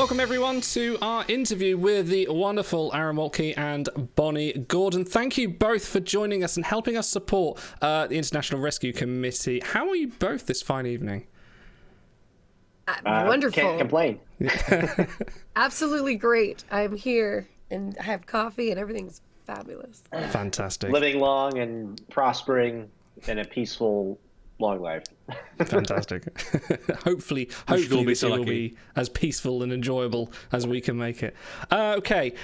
Welcome everyone to our interview with the wonderful Aaron Waltke and Bonnie Gordon. Thank you both for joining us and helping us support the International Rescue Committee. How are you both this fine evening? Wonderful. Can't complain. Absolutely great. I'm here and I have coffee and everything's fabulous. Fantastic. Living long and prospering in a peaceful, long life. Fantastic. hopefully this year will be as peaceful and enjoyable as we can make it. Okay.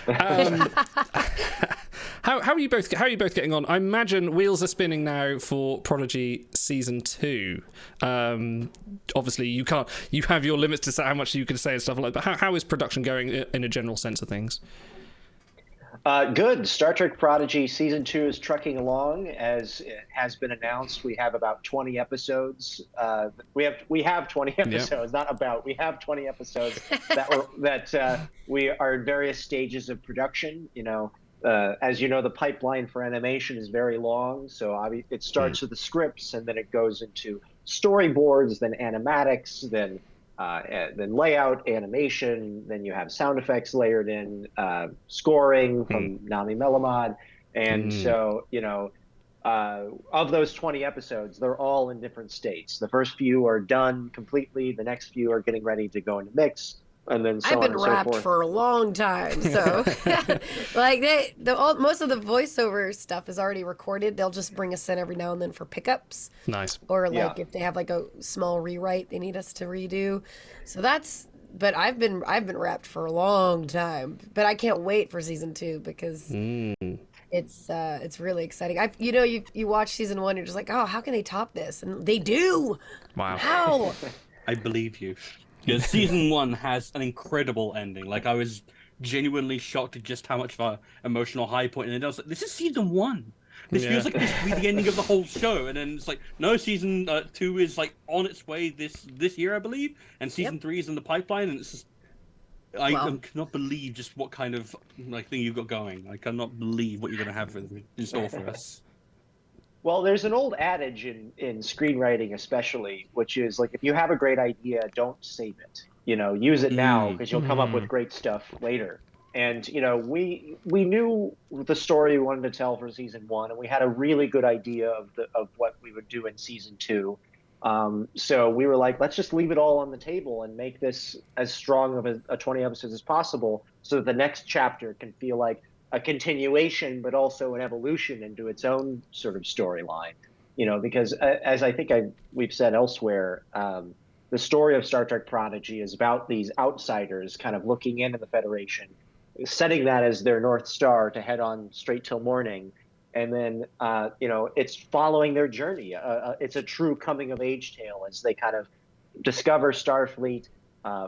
How are you both getting on? I imagine wheels are spinning now for Prodigy season 2. Obviously you have your limits to say how much you can say and stuff like that, but how is production going in a general sense of things? Good. Star Trek Prodigy season 2 is trucking along as it has been announced. We have about 20 episodes. We have 20 episodes, not about. We have 20 episodes that we are in various stages of production. As you know, the pipeline for animation is very long. So it starts with the scripts, and then it goes into storyboards, then animatics, then layout, animation, then you have sound effects layered in, scoring from Nami Melamod. And so, of those 20 episodes, they're all in different states. The first few are done completely. The next few are getting ready to go into mix. And then so I've been wrapped for a long time, so like most of the voiceover stuff is already recorded. They'll just bring us in every now and then for pickups. Nice. Or if they have like a small rewrite they need us to redo. So but I've been wrapped for a long time. But I can't wait for season 2 because it's really exciting. You watch season 1, you're just like, oh, how can they top this? And they do. Wow. How? I believe you. Because season 1 has an incredible ending. Like, I was genuinely shocked at just how much of an emotional high point. And then I was like, this is season 1. This feels like this could be the ending of the whole show. And then it's like, no, season 2 is like on its way this year, I believe. And season 3 is in the pipeline. And it's just, I cannot believe just what kind of thing you've got going. I cannot believe what you're going to have in store for us. Well, there's an old adage in screenwriting especially, which is like, if you have a great idea, don't save it. Use it now because you'll come up with great stuff later. And, we knew the story we wanted to tell for season 1, and we had a really good idea of what we would do in season 2. So we were like, let's just leave it all on the table and make this as strong of a 20 episodes as possible so that the next chapter can feel like a continuation, but also an evolution into its own sort of storyline, because as I think we've said elsewhere, the story of Star Trek Prodigy is about these outsiders kind of looking into the Federation, setting that as their North Star to head on straight till morning. And then, it's following their journey. It's a true coming of age tale as they kind of discover Starfleet,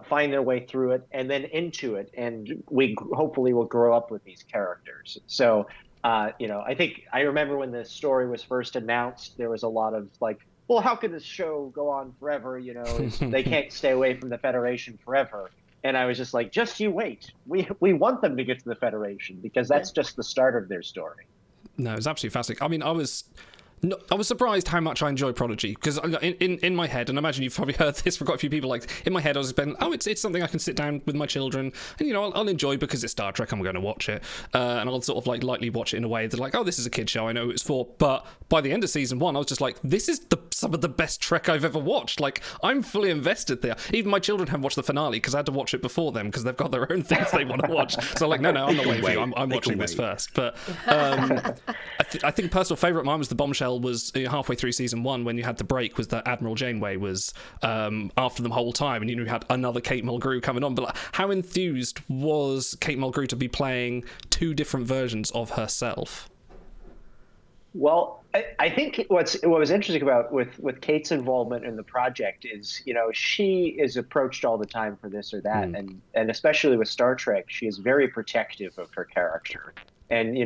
find their way through it and then into it, and we hopefully will grow up with these characters. So I think I remember when the story was first announced, there was a lot of like, well, how can this show go on forever? They can't stay away from the Federation forever. And I was just like, just you wait. We want them to get to the Federation because that's just the start of their story. No, it's absolutely fascinating. I mean, I was surprised how much I enjoy Prodigy, because in my head, and I imagine you've probably heard this from quite a few people, like in my head I was been, it's something I can sit down with my children and I'll enjoy because it's Star Trek, I'm going to watch it, and I'll sort of like lightly watch it in a way that's like, oh, this is a kid show, I know who it's for. But by the end of season 1 I was just like, this is some of the best Trek I've ever watched. Like, I'm fully invested there. Even my children haven't watched the finale because I had to watch it before them because they've got their own things they want to watch. So like, no, I'm not waiting for you. I'm watching this first. But I think personal favourite of mine was the bombshell was halfway through season 1 when you had the break, was that Admiral Janeway was after them whole time, and you had another Kate Mulgrew coming on. But like, how enthused was Kate Mulgrew to be playing 2 different versions of herself? Well, I think what was interesting about with Kate's involvement in the project is, she is approached all the time for this or that, and especially with Star Trek, she is very protective of her character. And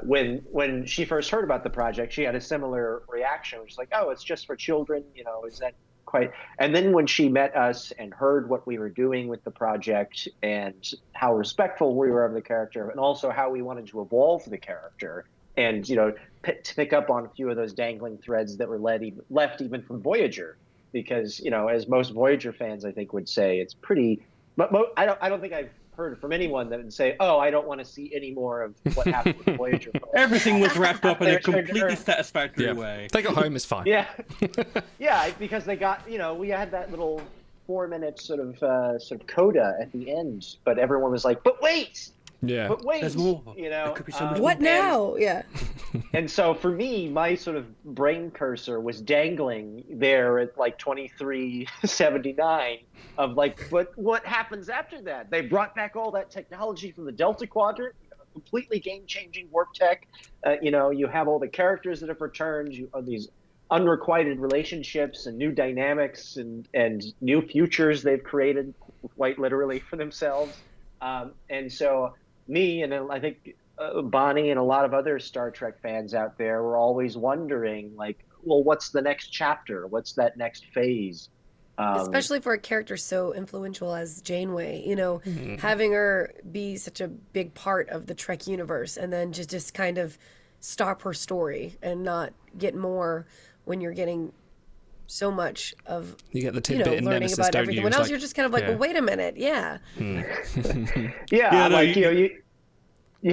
when she first heard about the project, she had a similar reaction, which was like, oh, it's just for children, is that quite? And then when she met us and heard what we were doing with the project and how respectful we were of the character, and also how we wanted to evolve the character, and to pick up on a few of those dangling threads that were left even from Voyager, because as most Voyager fans I think would say, it's pretty But I don't think I've heard from anyone that would say, "Oh, I don't want to see any more of what happened with Voyager." Everything was wrapped up in a completely satisfactory way. They got home is fine. Yeah, yeah, because they got we had that little 4-minute sort of coda at the end, but everyone was like, "But wait." Yeah. But wait, There's more. What now? Yeah. And so for me, my sort of brain cursor was dangling there at like 2379 of like, but what happens after that? They brought back all that technology from the Delta Quadrant, completely game-changing warp tech. You have all the characters that have returned. You have these unrequited relationships and new dynamics and new futures they've created quite literally for themselves. And so me and I think Bonnie and a lot of other Star Trek fans out there were always wondering, like, well, what's the next chapter? What's that next phase? Especially for a character so influential as Janeway, having her be such a big part of the Trek universe and then just kind of stop her story and not get more when you're getting so much of you get the tidbit in learning Nemesis, about don't everything you? else. Like, You're just kind of like, well, wait a minute, yeah. You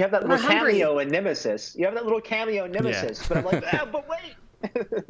have that little hungry. cameo in Nemesis. But I'm like, but wait.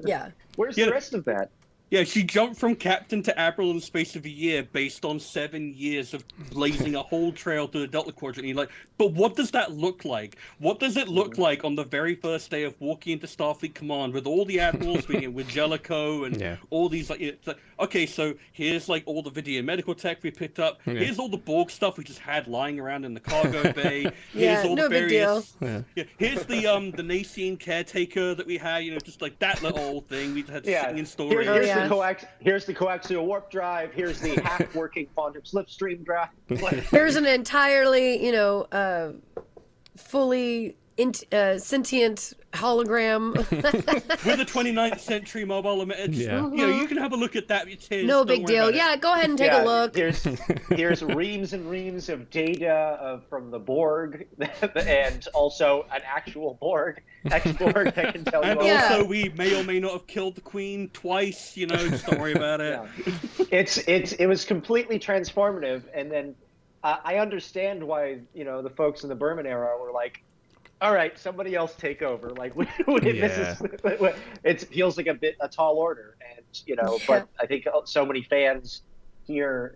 Yeah. Where's the rest of that? Yeah, she jumped from captain to admiral in the space of a year based on 7 years of blazing a whole trail to the Delta Quadrant. And you're like, but what does that look like? What does it look like on the very first day of walking into Starfleet Command with all the admirals being with Jellicoe and all these it's like, okay, so here's like all the video medical tech we picked up. Here's all the Borg stuff we just had lying around in the cargo bay. Here's all the various. Here's the Nacian caretaker that we had. Just like that little thing we had sitting in storage. Here's the coaxial warp drive. Here's the half-working quantum slipstream drive. There's an entirely, fully sentient hologram with a 29th century mobile emitter. You can have a look at that. No big deal. Yeah, go ahead and take a look. Here's reams and reams of data from the Borg, and also an actual Borg, ex-Borg that can tell you. And also, we may or may not have killed the Queen twice. Just don't worry about it. It was completely transformative, and then I understand why the folks in the Berman era were like, all right, somebody else take over. Like, it feels like a tall order, and but I think so many fans here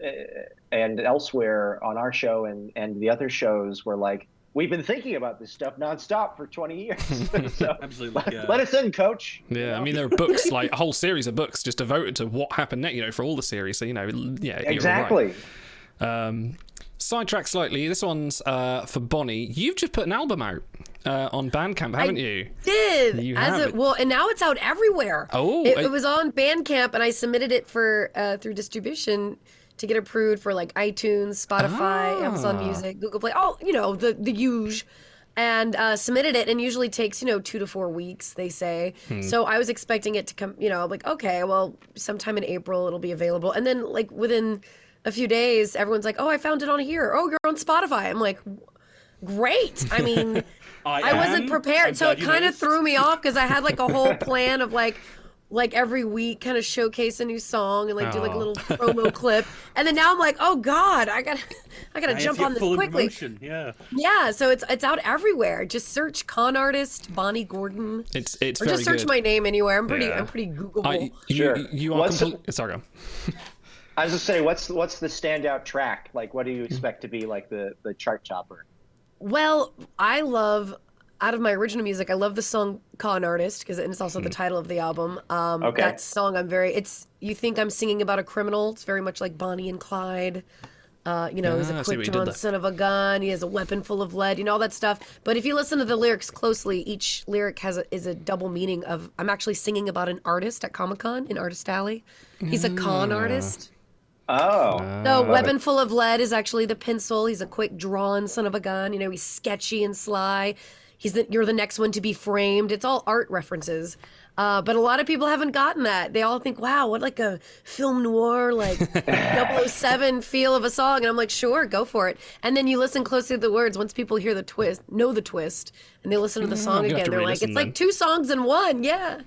and elsewhere on our show and the other shows were like, we've been thinking about this stuff nonstop for 20 years. So absolutely, let us in, Coach. Yeah, I mean, there are books, like a whole series of books just devoted to what happened next, for all the series. So exactly. Sidetrack slightly. This one's for Bonnie. You've just put an album out on Bandcamp, haven't you? Did. You have. And now it's out everywhere. Oh, it was on Bandcamp, and I submitted it for through distribution to get approved for like iTunes, Spotify, Amazon Music, Google Play. The huge. And submitted it, and usually takes 2 to 4 weeks, they say. So I was expecting it to come. Like, okay, well, sometime in April it'll be available, and then like within a few days, everyone's like, oh, I found it on here. Oh, you're on Spotify. I'm like, great. I mean, I wasn't prepared. So it kind of threw me off because I had like a whole plan of like every week kind of showcase a new song and like do like a little promo clip. And then now I'm like, oh God, I gotta jump on this quickly. Yeah. So it's out everywhere. Just search Con Artist Bonnie Gordon. It's or just search my name anywhere. I'm pretty Googleable. You are completely. Sorry. I was just saying, what's the standout track? Like, what do you expect to be like the chart topper? Well, I love, out of my original music, I love the song Con Artist, because it's also the title of the album. That song, you think I'm singing about a criminal. It's very much like Bonnie and Clyde. He's a quick-drawn son of a gun. He has a weapon full of lead, all that stuff. But if you listen to the lyrics closely, each lyric is a double meaning of, I'm actually singing about an artist at Comic-Con in Artist Alley. He's a con artist. Oh. So weapon full of lead is actually the pencil. He's a quick drawn son of a gun. He's sketchy and sly. You're the next one to be framed. It's all art references. But a lot of people haven't gotten that. They all think, wow, what like a film noir, like 007 feel of a song. And I'm like, sure, go for it. And then you listen closely to the words. Once people hear the twist, know the twist, and they listen to the song again, they're like, it's like 2 songs in one. Yeah.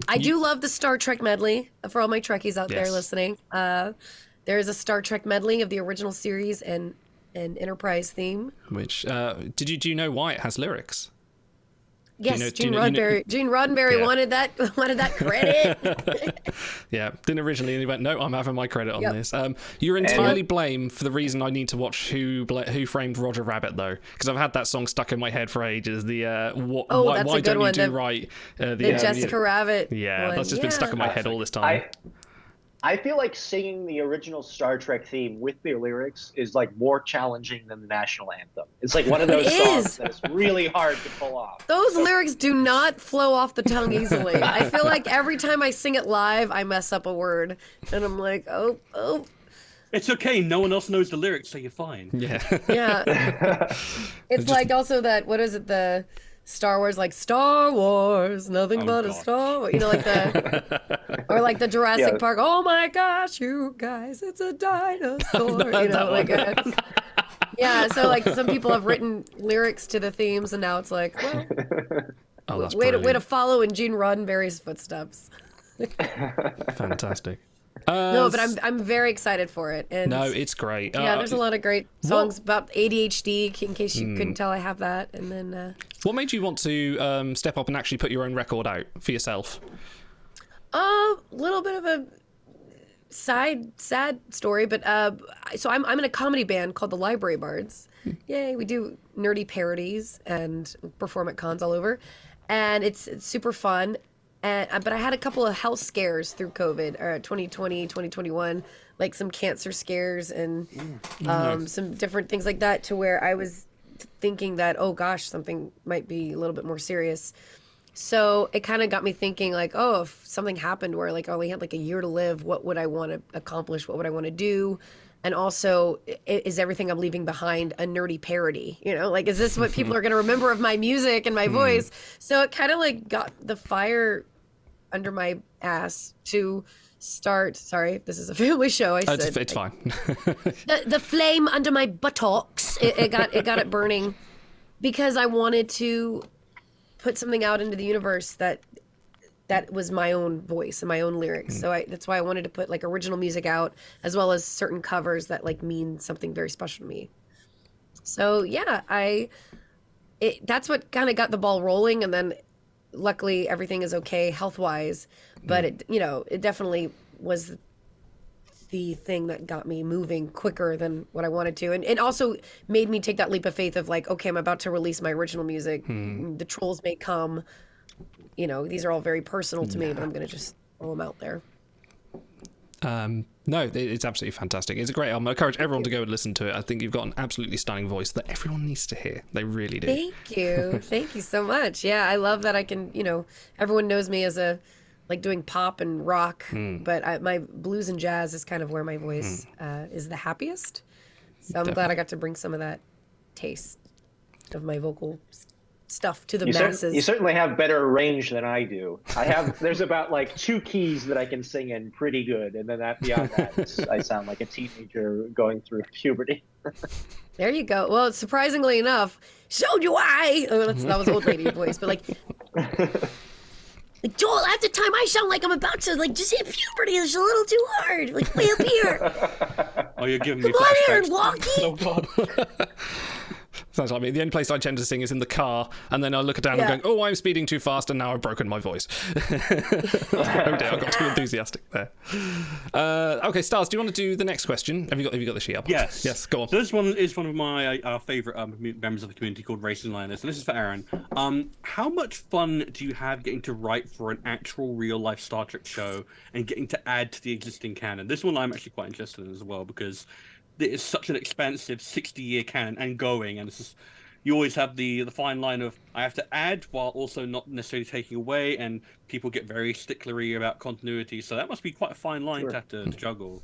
I do love the Star Trek medley for all my Trekkies out there listening. There is a Star Trek medley of the original series and an Enterprise theme. Which do you know why it has lyrics? Yes, Gene Roddenberry wanted that credit. Yeah, didn't originally, and he went, "No, I'm having my credit on this." You're entirely blamed for the reason I need to watch Who Framed Roger Rabbit, though, because I've had that song stuck in my head for ages. The why that's a good don't one. you do right? The Jessica Rabbit. Yeah, one. that's just been stuck in my head all this time. I feel like singing the original Star Trek theme with the lyrics is like more challenging than the national anthem. It's like one of those songs that's really hard to pull off. Those lyrics do not flow off the tongue easily. I feel like every time I sing it live, I mess up a word, and I'm like, oh. It's okay. No one else knows the lyrics, so you're fine. Yeah. It's like also that, what is it, the Star Wars, like Star Wars, nothing but a Star Wars. You know, like or like the Jurassic Park. Oh my gosh, you guys, it's a dinosaur. You know, like so like some people have written lyrics to the themes, and now it's like, well, way to follow in Gene Roddenberry's footsteps. Fantastic. No, but I'm very excited for it. And no, it's great. Yeah, there's a lot of great songs about ADHD, in case you couldn't tell I have that. And then what made you want to step up and actually put your own record out for yourself? A little bit of a sad story, but so I'm in a comedy band called the Library Bards. Yay, we do nerdy parodies and perform at cons all over, and it's super fun. But I had a couple of health scares through COVID, 2020, 2021, like some cancer scares and some different things like that, to where I was thinking that, oh gosh, something might be a little bit more serious. So it kind of got me thinking, like, oh, if something happened where like I only had like a year to live, what would I want to accomplish? What would I want to do? And also, is everything I'm leaving behind a nerdy parody? You know, like, is this what people are going to remember of my music and my voice? So it kind of like got the fire under my ass to start. Sorry, this is a family show. It's fine. the flame under my buttocks. It got it burning, because I wanted to put something out into the universe that was my own voice and my own lyrics. So that's why I wanted to put like original music out, as well as certain covers that like mean something very special to me. So yeah, that's what kind of got the ball rolling, and then luckily everything is okay health-wise, but it definitely was the thing that got me moving quicker than what I wanted to, and it also made me take that leap of faith of like, okay, I'm about to release my original music. The trolls may come, these are all very personal to me, but I'm gonna just throw them out there. No, it's absolutely fantastic. It's a great album. I encourage everyone to go and listen to it. I think you've got an absolutely stunning voice that everyone needs to hear. They really do. Thank you. Thank you so much. Yeah, I love that I can, everyone knows me as like doing pop and rock, but my blues and jazz is kind of where my voice is the happiest. So I'm glad I got to bring some of that taste of my vocal stuff to the masses. You certainly have better range than I do. There's about like 2 keys that I can sing in pretty good, and then beyond that, I sound like a teenager going through puberty. There you go. Well, surprisingly enough, so do I. Oh, that was old lady voice, but like Joel, half the time I sound like I'm about to like just hit puberty. It's a little too hard. Like way up here. Oh, you're giving me Come on here, flashbacks. Waltke. Oh God. Sounds like me. The only place I tend to sing is in the car, and then I look down and going, "Oh, I'm speeding too fast, and now I've broken my voice." Oh dear, I got too enthusiastic there. Okay, Stars, do you want to do the next question? Have you got the sheet up? Yes. Yes. Go on. So this one is one of my favorite members of the community called Racing Linus, and this is for Aaron. How much fun do you have getting to write for an actual real life Star Trek show and getting to add to the existing canon? This one I'm actually quite interested in as well, because it is such an expansive 60-year canon and going, and it's just, you always have the fine line of I have to add while also not necessarily taking away, and people get very sticklery about continuity, so that must be quite a fine line to have to juggle.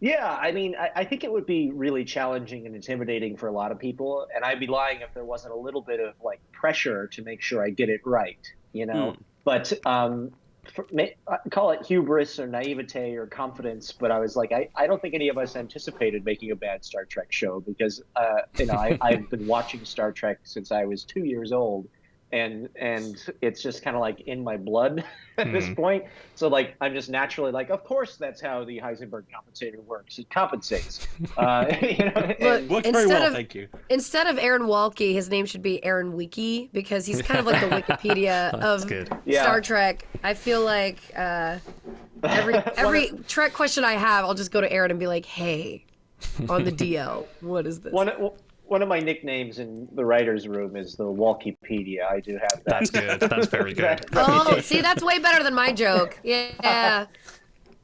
Yeah, I mean, I think it would be really challenging and intimidating for a lot of people, and I'd be lying if there wasn't a little bit of like pressure to make sure I get it right, But call it hubris or naivete or confidence, but I was like, I don't think any of us anticipated making a bad Star Trek show, because I've been watching Star Trek since I was 2 years old, and it's just kind of like in my blood at this point. So like I'm just naturally like, of course that's how the Heisenberg compensator works. It compensates. You know, Look, Worked very well, thank you. Instead of Aaron Waltke, his name should be Aaron Wiki, because he's kind of like the Wikipedia of Star Trek. I feel like every Trek question I have, I'll just go to Aaron and be like, hey, on the DL, what is this? One of my nicknames in the writer's room is the Walkipedia. I do have that. That's good. That's very good. Oh, see, that's way better than my joke. Yeah.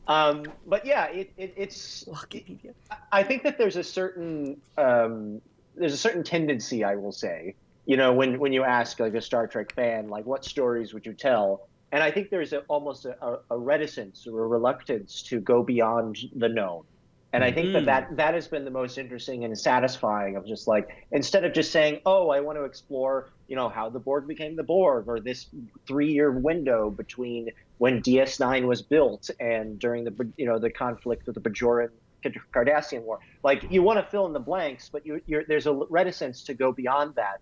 But yeah, it's Walkipedia. I think that there's a certain tendency, I will say, you know, when you ask like a Star Trek fan, like what stories would you tell? And I think there's almost a reticence or a reluctance to go beyond the known. And I think that has been the most interesting and satisfying of just like, instead of just saying, oh, I want to explore, you know, how the Borg became the Borg, or this 3-year window between when DS9 was built and during the, you know, the conflict with the Bajoran Cardassian War. Like, you want to fill in the blanks, but there's a reticence to go beyond that,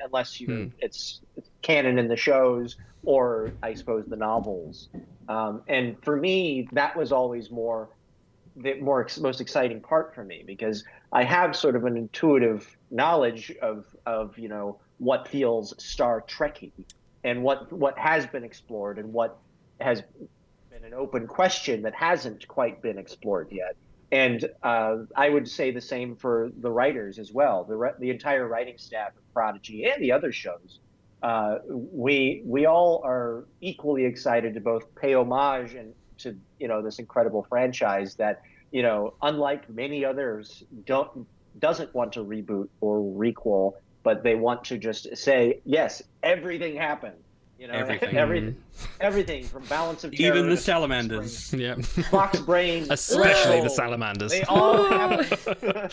unless it's canon in the shows or I suppose the novels. And for me, that was always the most exciting part for me, because I have sort of an intuitive knowledge of you know, what feels Star Trekky and what has been explored and what has been an open question that hasn't quite been explored yet. And I would say the same for the writers as well. The entire writing staff of Prodigy and the other shows. We all are equally excited to both pay homage and to, you know, this incredible franchise that, you know, unlike many others, doesn't want to reboot or requel, but they want to just say, yes, everything happened. You know, everything from Balance of Terror, even the salamanders, Fox brain, especially the salamanders. They all happened.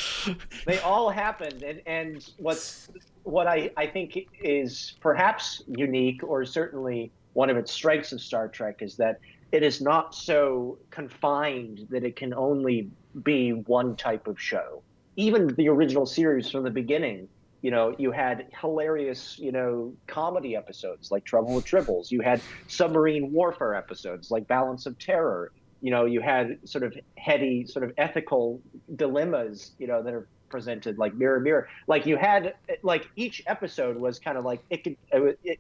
They all happened, and what I think is perhaps unique, or certainly one of its strengths of Star Trek, is that it is not so confined that it can only be one type of show. Even the original series from the beginning, you know, you had hilarious, you know, comedy episodes like Trouble with Tribbles. You had submarine warfare episodes like Balance of Terror. You know, you had sort of heady, sort of ethical dilemmas, you know, that are presented like Mirror Mirror. Like you had, like each episode was kind of like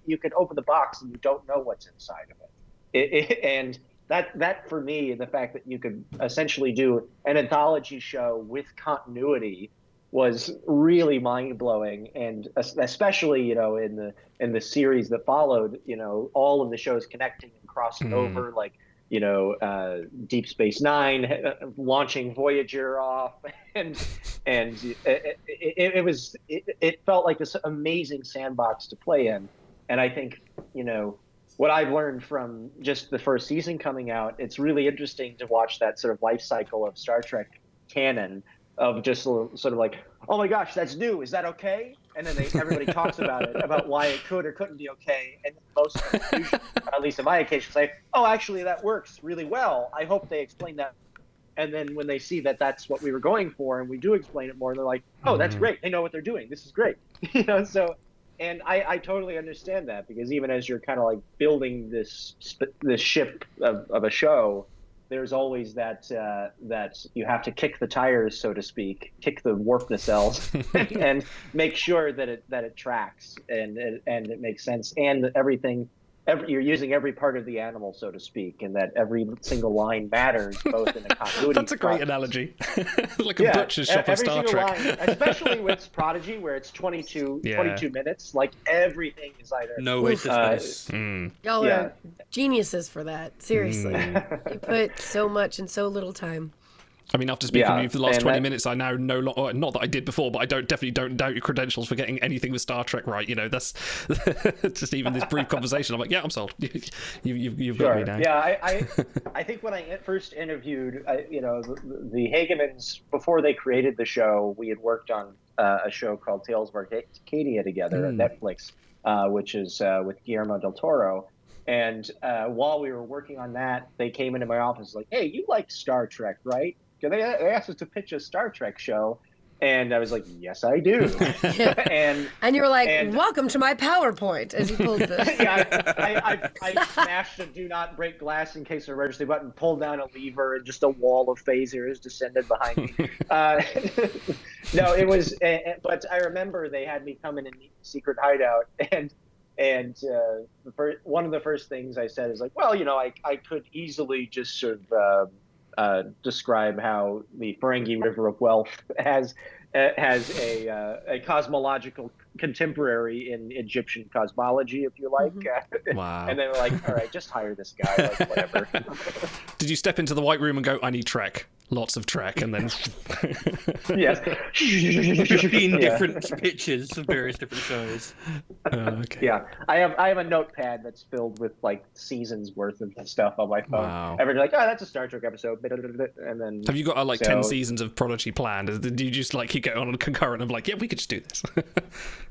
you could open the box and you don't know what's inside of it. And that for me, the fact that you could essentially do an anthology show with continuity was really mind-blowing. And especially, you know, in the series that followed, you know, all of the shows connecting and crossing over, like, you know, Deep Space Nine launching Voyager off, and it felt like this amazing sandbox to play in. And I think, you know, what I've learned from just the first season coming out, it's really interesting to watch that sort of life cycle of Star Trek canon, of just sort of like, oh my gosh, that's new, is that okay? And then everybody talks about it, about why it could or couldn't be okay. And most of the confusion, at least in my occasion, say, oh, actually that works really well. I hope they explain that. And then when they see that that's what we were going for, and we do explain it more, they're like, oh, that's great. They know what they're doing. This is great. You know, so, and I totally understand that, because even as you're kind of like building this ship of a show, there's always that you have to kick the tires, so to speak, kick the warp nacelles, and make sure that it tracks and it makes sense, and you're using every part of the animal, so to speak, and that every single line matters, both in a continuity. That's a great analogy. Like a butcher's shop of Star Trek. Line, especially with Prodigy, where it's 22 minutes. Like everything is either no waste of space. Y'all are geniuses for that. Seriously, you put so much in so little time. I mean, after speaking to you for the last 20 minutes, I now no longer, not that I did before, but I definitely don't doubt your credentials for getting anything with Star Trek right. You know, that's just even this brief conversation. I'm like, yeah, I'm sold. You've got me now. Yeah, I think when I first interviewed, you know, the Hagemans, before they created the show, we had worked on a show called Tales of Arcadia together on Netflix, which is with Guillermo del Toro. And while we were working on that, they came into my office like, hey, you like Star Trek, right? They asked us to pitch a Star Trek show, And I was like, yes, I do. And you were like, welcome to my PowerPoint, as you pulled the... Yeah, I smashed a do not break glass in case of emergency button, pulled down a lever, and just a wall of phasers descended behind me. No, it was, but I remember they had me come in and meet the secret hideout, and one of the first things I said is like, well, I could easily just sort of describe how the Ferengi River of Wealth has a cosmological contemporary in Egyptian cosmology, if you like. Wow. And they were like, all right, just hire this guy, like, whatever. Did you step into the white room and go, I need Trek? Lots of Trek, and then... Yes. 15 different pictures of various different shows. Okay. Yeah, I have a notepad that's filled with like seasons worth of stuff on my phone. Wow. Everyone's like, oh, that's a Star Trek episode, and then Have you got 10 seasons of Prodigy planned? Do you just keep going on concurrent of yeah, we could just do this?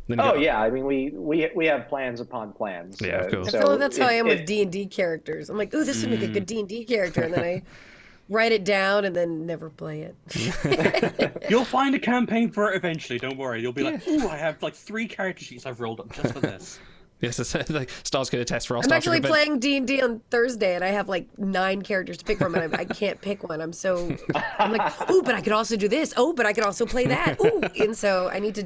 Yeah, I mean we have plans upon plans. Yeah, of course. I feel like that's how I am with D&D characters. I'm like, ooh, this would make a good D&D character, and then I write it down and then never play it. You'll find a campaign for it eventually, don't worry. You'll be like, ooh, I have 3 character sheets I've rolled up just for this. Yes, Star's going to test for our I'm Star actually Trek playing D&D on Thursday, and I have 9 characters to pick from, and I can't pick one. I'm like, ooh, but I could also do this. Oh, but I could also play that. Ooh, and so I need to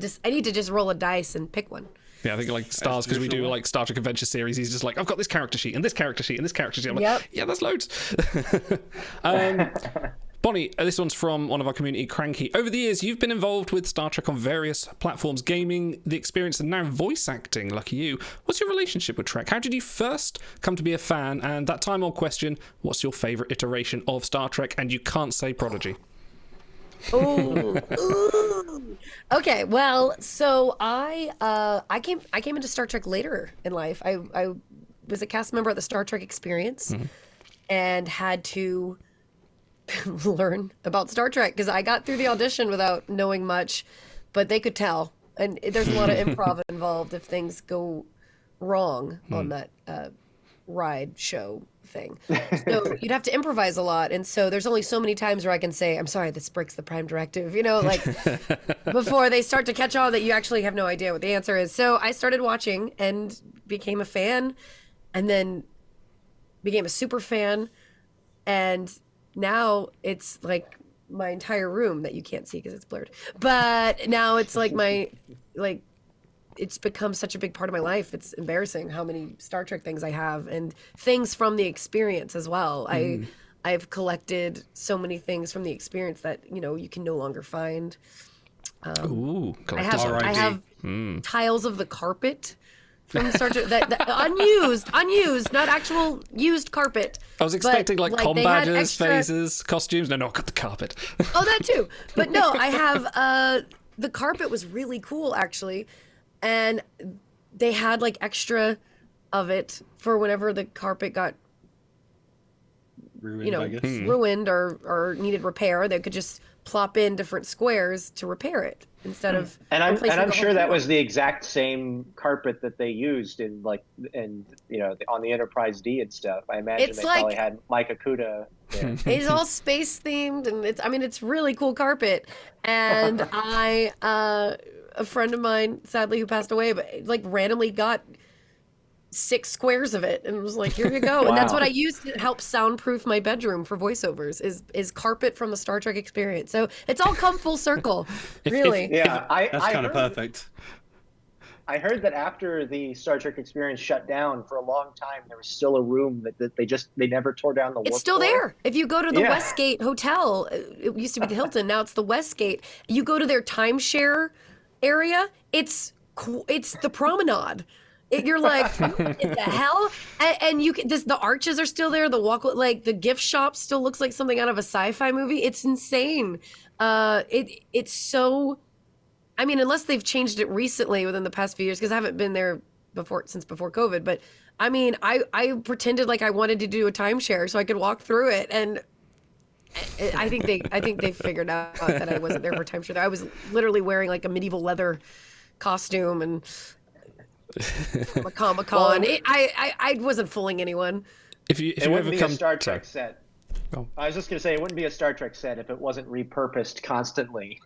just roll a dice and pick one. Yeah, I think Stars, because we do Star Trek Adventure series, he's just I've got this character sheet and this character sheet and this character sheet. I'm like, yeah, that's loads. Bonnie, this one's from one of our community, Cranky. Over the years, you've been involved with Star Trek on various platforms, gaming, the experience, and now voice acting. Lucky you. What's your relationship with Trek? How did you first come to be a fan? And that time-old question, what's your favourite iteration of Star Trek? And you can't say Prodigy. Ooh. Okay, well, so I came into Star Trek later in life. I was a cast member at the Star Trek Experience and had to learn about Star Trek because I got through the audition without knowing much, but they could tell. And there's a lot of improv involved if things go wrong on that ride show thing. So you'd have to improvise a lot. And so there's only so many times where I can say, I'm sorry, this breaks the prime directive, before they start to catch on that you actually have no idea what the answer is. So I started watching and became a fan and then became a super fan. And now it's my entire room that you can't see because it's blurred. But now it's it's become such a big part of my life. It's embarrassing how many Star Trek things I have and things from the experience as well. I've collected so many things from the experience that, you can no longer find. Ooh, I have tiles of the carpet from Star Trek that unused, not actual used carpet. I was expecting com badges, extra... phases, costumes. No, I got the carpet. Oh, that too. But no, I have the carpet was really cool actually. And they had extra of it for whenever the carpet got ruined, ruined or needed repair. They could just plop in different squares to repair it instead of. And I'm sure that was the exact same carpet that they used in on the Enterprise D and stuff. I imagine they probably had Mike Akuda. Yeah. It's all space themed, and it's really cool carpet. And a friend of mine, sadly, who passed away, but randomly got 6 squares of it and was like, here you go. Wow. And that's what I used to help soundproof my bedroom for voiceovers is carpet from the Star Trek Experience. So it's all come full circle, really. That's kind of perfect. I heard that after the Star Trek Experience shut down for a long time, there was still a room that they never tore down the warp. It's still floor. there. If you go to the Westgate Hotel, it used to be the Hilton, now it's the Westgate. You go to their timeshare area, it's the promenade. You're like, what the hell? And the arches are still there. The walk, the gift shop still looks like something out of a sci-fi movie. It's insane. It's so. I mean, unless they've changed it recently within the past few years, because I haven't been there since before COVID. But I mean, I pretended like I wanted to do a timeshare so I could walk through it, and I think they figured out that I wasn't there for timeshare. I was literally wearing a medieval leather costume and from a Comic-Con. I wasn't fooling anyone. If you ever come a Star Trek set. I was just gonna say it wouldn't be a Star Trek set if it wasn't repurposed constantly.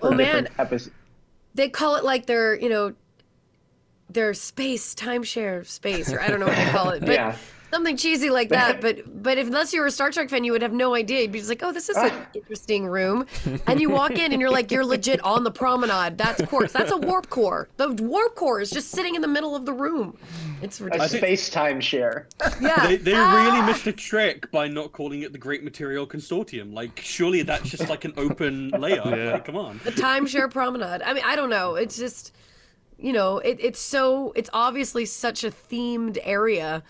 Oh man, Episodes. they call it like their space timeshare space, or I don't know what they call it, but Yeah. something cheesy like that. But if unless you were a Star Trek fan, you would have no idea. You'd be just like, oh, this is an interesting room, and you walk in and you're like, you're legit on the promenade. That's quartz. That's a warp core. The warp core is just sitting in the middle of the room. It's A ridiculous. space timeshare. Yeah. They really missed a trick by not calling it the Great Material Consortium. Like, surely that's just like an open layer. Yeah. Like, come on. The timeshare promenade. I mean, I don't know. It's just, it's obviously such a themed area,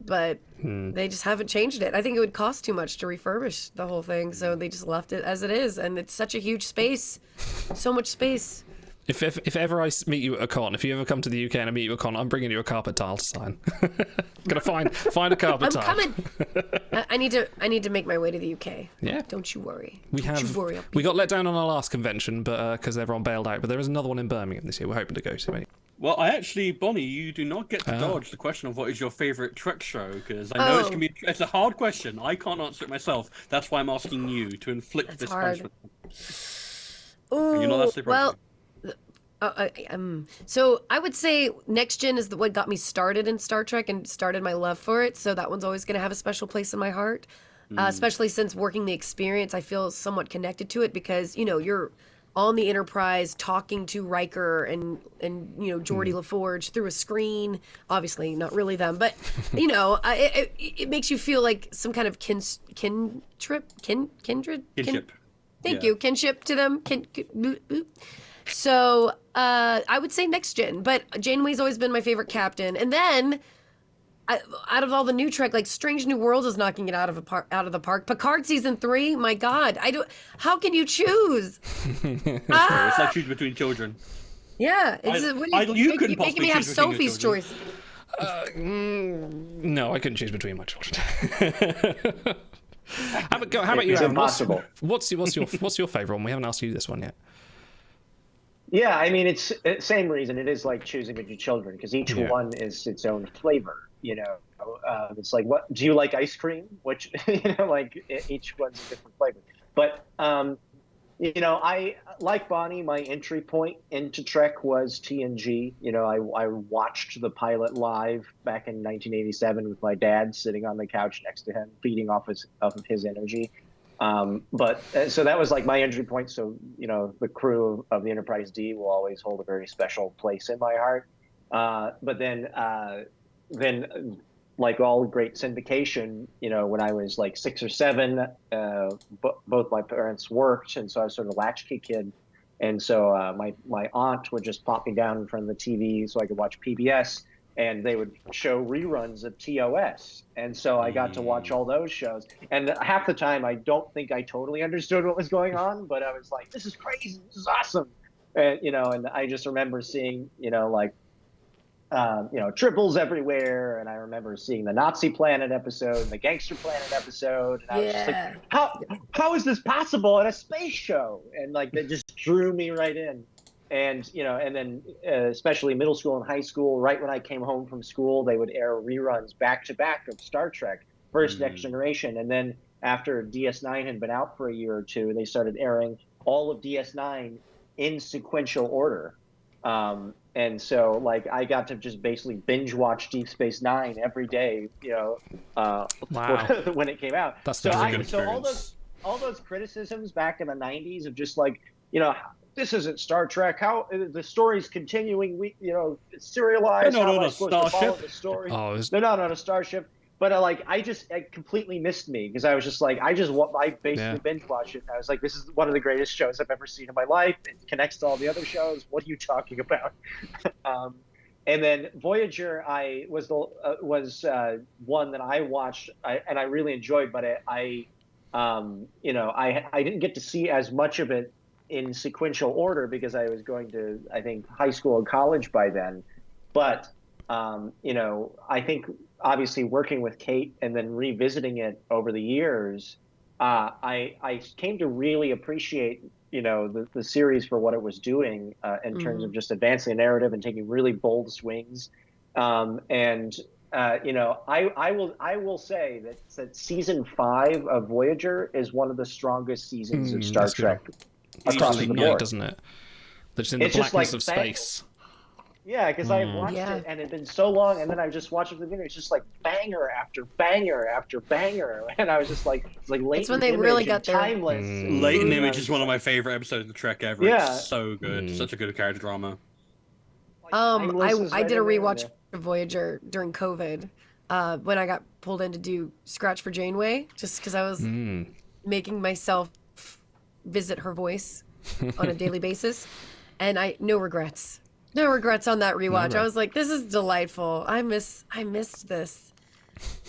but they just haven't changed it. I think it would cost too much to refurbish the whole thing, so they just left it as it is, and it's such a huge space, so much space. If ever I meet you at a con, if you ever come to the UK and I meet you at a con, I'm bringing you a carpet tile to sign. Gonna find a carpet I'm tile. coming. I need to make my way to the UK. Yeah. Don't you worry. We Don't you worry. we got let down on our last convention, but because everyone bailed out. But there is another one in Birmingham this year. We're hoping to go to. Well, Bonnie, you do not get to dodge the question of what is your favorite Trek show, because I know it's a hard question. I can't answer it myself. That's why I'm asking you to inflict this hard. punishment. Ooh, And you know that's the problem. So I would say Next Gen is what got me started in Star Trek and started my love for it. So that one's always going to have a special place in my heart, especially since working the experience. I feel somewhat connected to it because you're on the Enterprise talking to Riker and Geordi LaForge through a screen. Obviously, not really them, but it makes you feel like some kind of kindred. Thank you, kinship to them. So I would say Next Gen, but Janeway's always been my favorite captain. And then out of all the new Trek, like Strange New Worlds is knocking it out of the park. Picard season 3, my God, how can you choose? It's like choosing between children. Yeah, you couldn't making me have Sophie's choice. No, I couldn't choose between my children. How about you, It's Aaron? impossible. What's your favorite one? We haven't asked you this one yet. Yeah, I mean, it's same reason. It is like choosing with your children because each one is its own flavor. It's like, what do you like? Ice cream? Which like each one's a different flavor. But I like Bonnie. My entry point into Trek was TNG. I watched the pilot live back in 1987 with my dad sitting on the couch next to him, feeding off of his energy. So that was like my entry point. So, the crew of the Enterprise D will always hold a very special place in my heart. But then like all great syndication, when I was like 6 or 7, both my parents worked. And so I was sort of a latchkey kid. And so my aunt would just pop me down in front of the TV so I could watch PBS. And they would show reruns of TOS. And so I got to watch all those shows. And half the time, I don't think I totally understood what was going on, but I was like, this is crazy. This is awesome. And I just remember seeing, triples everywhere. And I remember seeing the Nazi Planet episode and the Gangster Planet episode. And I was just like, how is this possible in a space show? And like, that just drew me right in. And, and then especially middle school and high school, right when I came home from school, they would air reruns back to back of Star Trek, first Next Generation. And then after DS9 had been out for a year or two, they started airing all of DS9 in sequential order. And so like I got to just basically binge watch Deep Space Nine every day, Wow. when it came out. That's so a good all those criticisms back in the 90s of just like, this isn't Star Trek. How the story's continuing? It's serialized. They're not How am on I a supposed to follow starship. the story? Oh, They're not on a starship. But it completely missed me because I was just like, I basically binge watched it. And I was like, this is one of the greatest shows I've ever seen in my life. It connects to all the other shows. What are you talking about? And then Voyager, was one that I watched and I really enjoyed, but I didn't get to see as much of it in sequential order because I was going to, I think, high school and college by then. But, I think obviously working with Kate and then revisiting it over the years, I came to really appreciate, the series for what it was doing in terms of just advancing the narrative and taking really bold swings. And I will say that season 5 of Voyager is one of the strongest seasons of Star that's good. Trek It across starts the at night, board. doesn't it? That's in the It's just blackness like of space. Yeah, because I watched Yeah. it and it had been so long, and then I just watched it for the video. It's just like banger after banger after banger, and I was just like, it's like latent when they image really and got their- timeless. Latent And I Image was is just one of like, my favorite episodes of Trek ever. Yeah. It's so good. Such a good character drama. Timeless is I did a right in there, rewatch of Voyager during COVID, when I got pulled in to do Scratch for Janeway, just because I was making myself visit her voice on a daily basis, and no regrets on that rewatch. I was like, this is delightful. I missed this.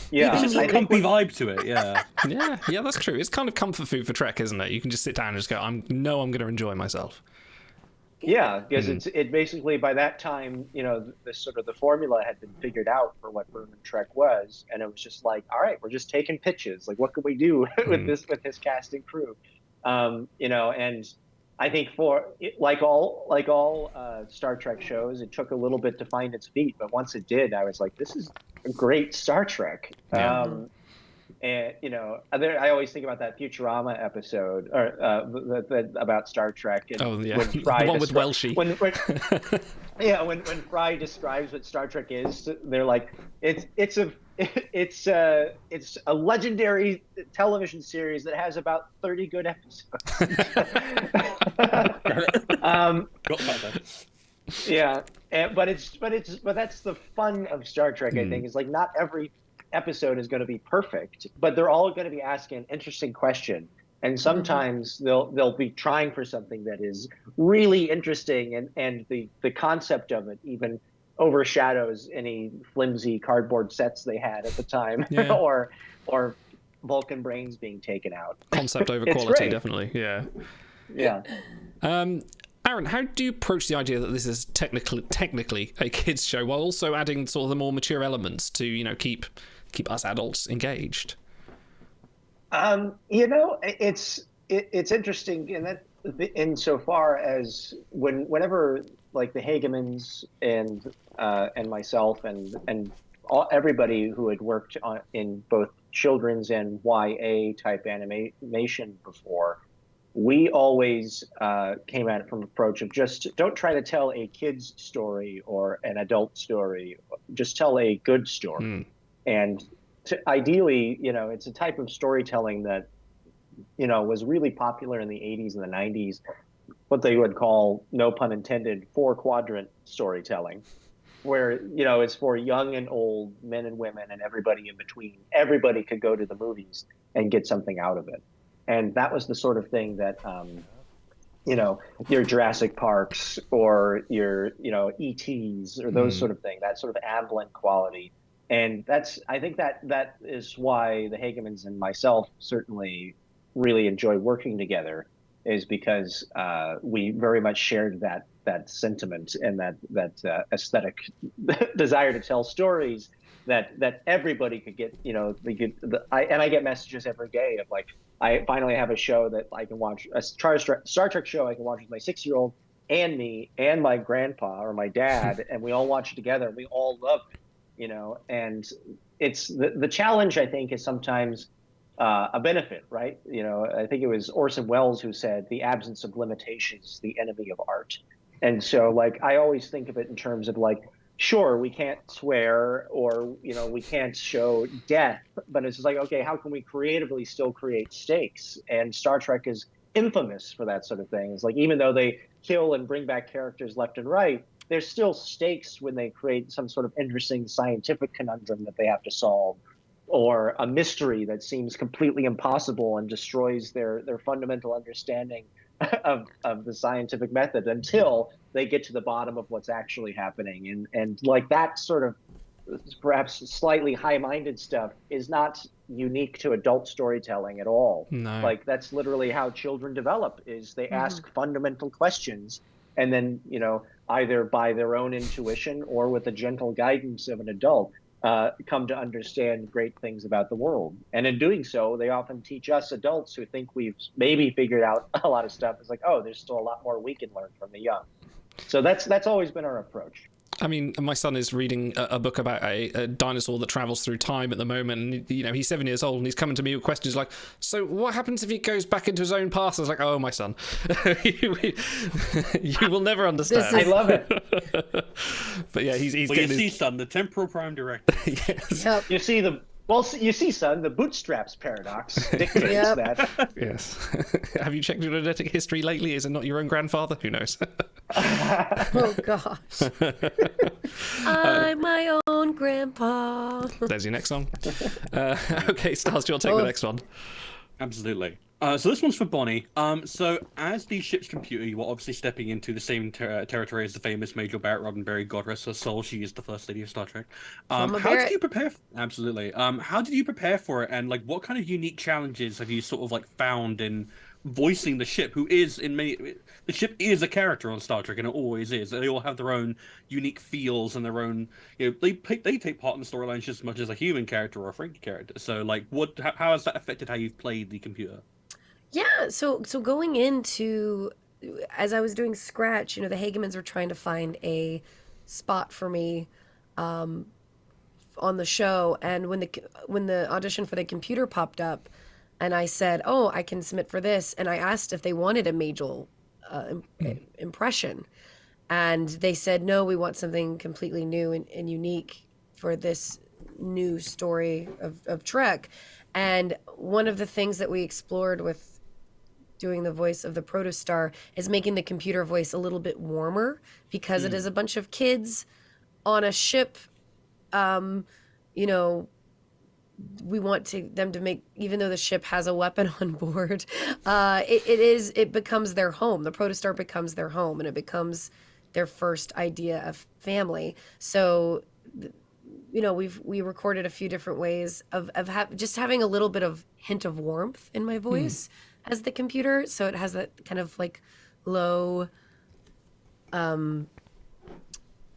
Yeah, It's just I a think comfy vibe to it, yeah. Yeah, that's true. It's kind of comfort food for Trek, isn't it? You can just sit down and just go, I'm going to enjoy myself. Yeah, because it basically by that time, the formula had been figured out for what Berman Trek was, and it was just like, all right, we're just taking pitches. Like, what can we do with this cast and crew? And I think like all Star Trek shows, it took a little bit to find its feet, but once it did, I was like, this is a great Star Trek. Yeah. And I always think about that Futurama episode about Star Trek. And Oh yeah, when Fry the one with Welshie. When Fry describes what Star Trek is, they're like, it's a legendary television series that has about 30 good episodes. Yeah, but that's the fun of Star Trek. I think is like not every episode is going to be perfect, but they're all going to be asking an interesting question, and sometimes they'll be trying for something that is really interesting, and the concept of it even overshadows any flimsy cardboard sets they had at the time, Yeah. or Vulcan brains being taken out. Concept over It's quality, great. definitely. Yeah. Yeah. Aaron, how do you approach the idea that this is technically a kids show while also adding sort of the more mature elements to keep us adults engaged? It's interesting in that insofar as whenever like the Hagemans and myself and everybody who had worked in both children's and YA type animation before, we always came at it from an approach of just don't try to tell a kid's story or an adult story, just tell a good story. And ideally, it's a type of storytelling that, was really popular in the 80s and the 90s, what they would call, no pun intended, 4-quadrant storytelling, where, it's for young and old, men and women and everybody in between. Everybody could go to the movies and get something out of it. And that was the sort of thing that, your Jurassic Parks or your, ETs or those sort of thing, that sort of ambivalent quality. And I think that is why the Hagemans and myself certainly really enjoy working together, is because we very much shared that sentiment and that aesthetic desire to tell stories that everybody could get. I get messages every day of like, I finally have a show that I can watch, a Star Trek show I can watch with my 6-year-old and me and my grandpa or my dad, and we all watch it together and we all love it. And it's the challenge, I think, is sometimes a benefit, right? I think it was Orson Welles who said the absence of limitations is the enemy of art. And so like, I always think of it in terms of like, sure, we can't swear or, we can't show death, but it's just like, okay, how can we creatively still create stakes? And Star Trek is infamous for that sort of thing. It's like, even though they kill and bring back characters left and right, there's still stakes when they create some sort of interesting scientific conundrum that they have to solve, or a mystery that seems completely impossible and destroys their fundamental understanding of the scientific method until they get to the bottom of what's actually happening. And like that sort of perhaps slightly high-minded stuff is not unique to adult storytelling at all. No. Like that's literally how children develop, is they ask fundamental questions, and then, either by their own intuition or with the gentle guidance of an adult, come to understand great things about the world. And in doing so, they often teach us adults who think we've maybe figured out a lot of stuff. It's like, oh, there's still a lot more we can learn from the young. So that's always been our approach. I mean, my son is reading a book about a dinosaur that travels through time at the moment, and he's 7 years old, and he's coming to me with questions like, "So what happens if he goes back into his own past?" I was like, "Oh, my son, you will never understand." I love it. But yeah, he's Well, you see, son, the temporal prime directive. yes. Yep. You see, son, the bootstraps paradox dictates that. Yes. Have you checked your genetic history lately? Is it not your own grandfather? Who knows? Oh gosh. I'm my own grandpa. There's your next song. Okay, Stars, you'll take the next one. Absolutely. So this one's for Bonnie. So as the ship's computer, you are obviously stepping into the same territory as the famous Major Barrett Roddenberry, God rest her soul. She is the first lady of Star Trek. How did you prepare? Absolutely. How did you prepare for it, and like what kind of unique challenges have you sort of like found in voicing the ship, who is the ship is a character on Star Trek, and it always is. They all have their own unique feels and their own, they take part in the storylines just as much as a human character or a Frankie character. So like, how has that affected how you've played the computer? Yeah, so going into, as I was doing Scratch, the Hagemans were trying to find a spot for me on the show, and when the audition for the computer popped up, and I said, "Oh, I can submit for this," and I asked if they wanted a major impression, and they said, "No, we want something completely new and unique for this new story of Trek." And one of the things that we explored with doing the voice of the protostar is making the computer voice a little bit warmer, because it is a bunch of kids on a ship. We want them to make, even though the ship has a weapon on board, it becomes their home. The protostar becomes their home, and it becomes their first idea of family. So, we recorded a few different ways of just having a little bit of hint of warmth in my voice as the computer. So it has that kind of like low,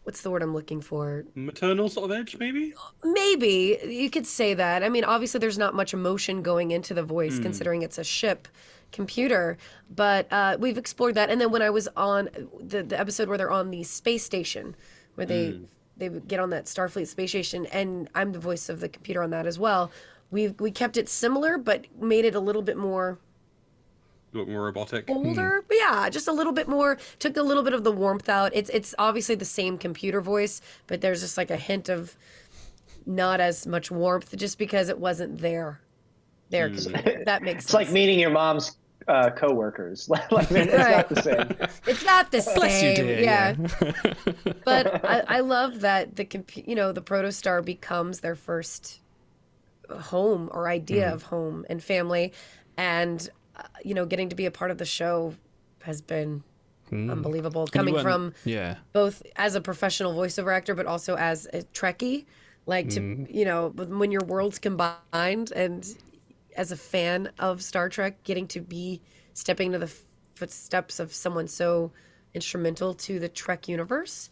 what's the word I'm looking for? Maternal sort of edge, maybe? Maybe you could say that. I mean, obviously there's not much emotion going into the voice considering it's a ship computer, but we've explored that. And then when I was on the episode where they're on the space station, where they would get on that Starfleet space station, and I'm the voice of the computer on that as well. We kept it similar, but made it a little bit more more robotic, older. But yeah, just a little bit more, took a little bit of the warmth out. It's obviously the same computer voice, but there's just like a hint of not as much warmth, just because it wasn't their computer. That makes sense. It's like meeting your mom's co-workers. Like, it's not the same. It's not the same. Bless you, dear. Yeah. But I love that the protostar becomes their first home or idea of home and family, and getting to be a part of the show has been unbelievable. Coming from both as a professional voiceover actor, but also as a Trekkie, like to when your worlds combined, and as a fan of Star Trek, getting to be stepping into the footsteps of someone so instrumental to the Trek universe.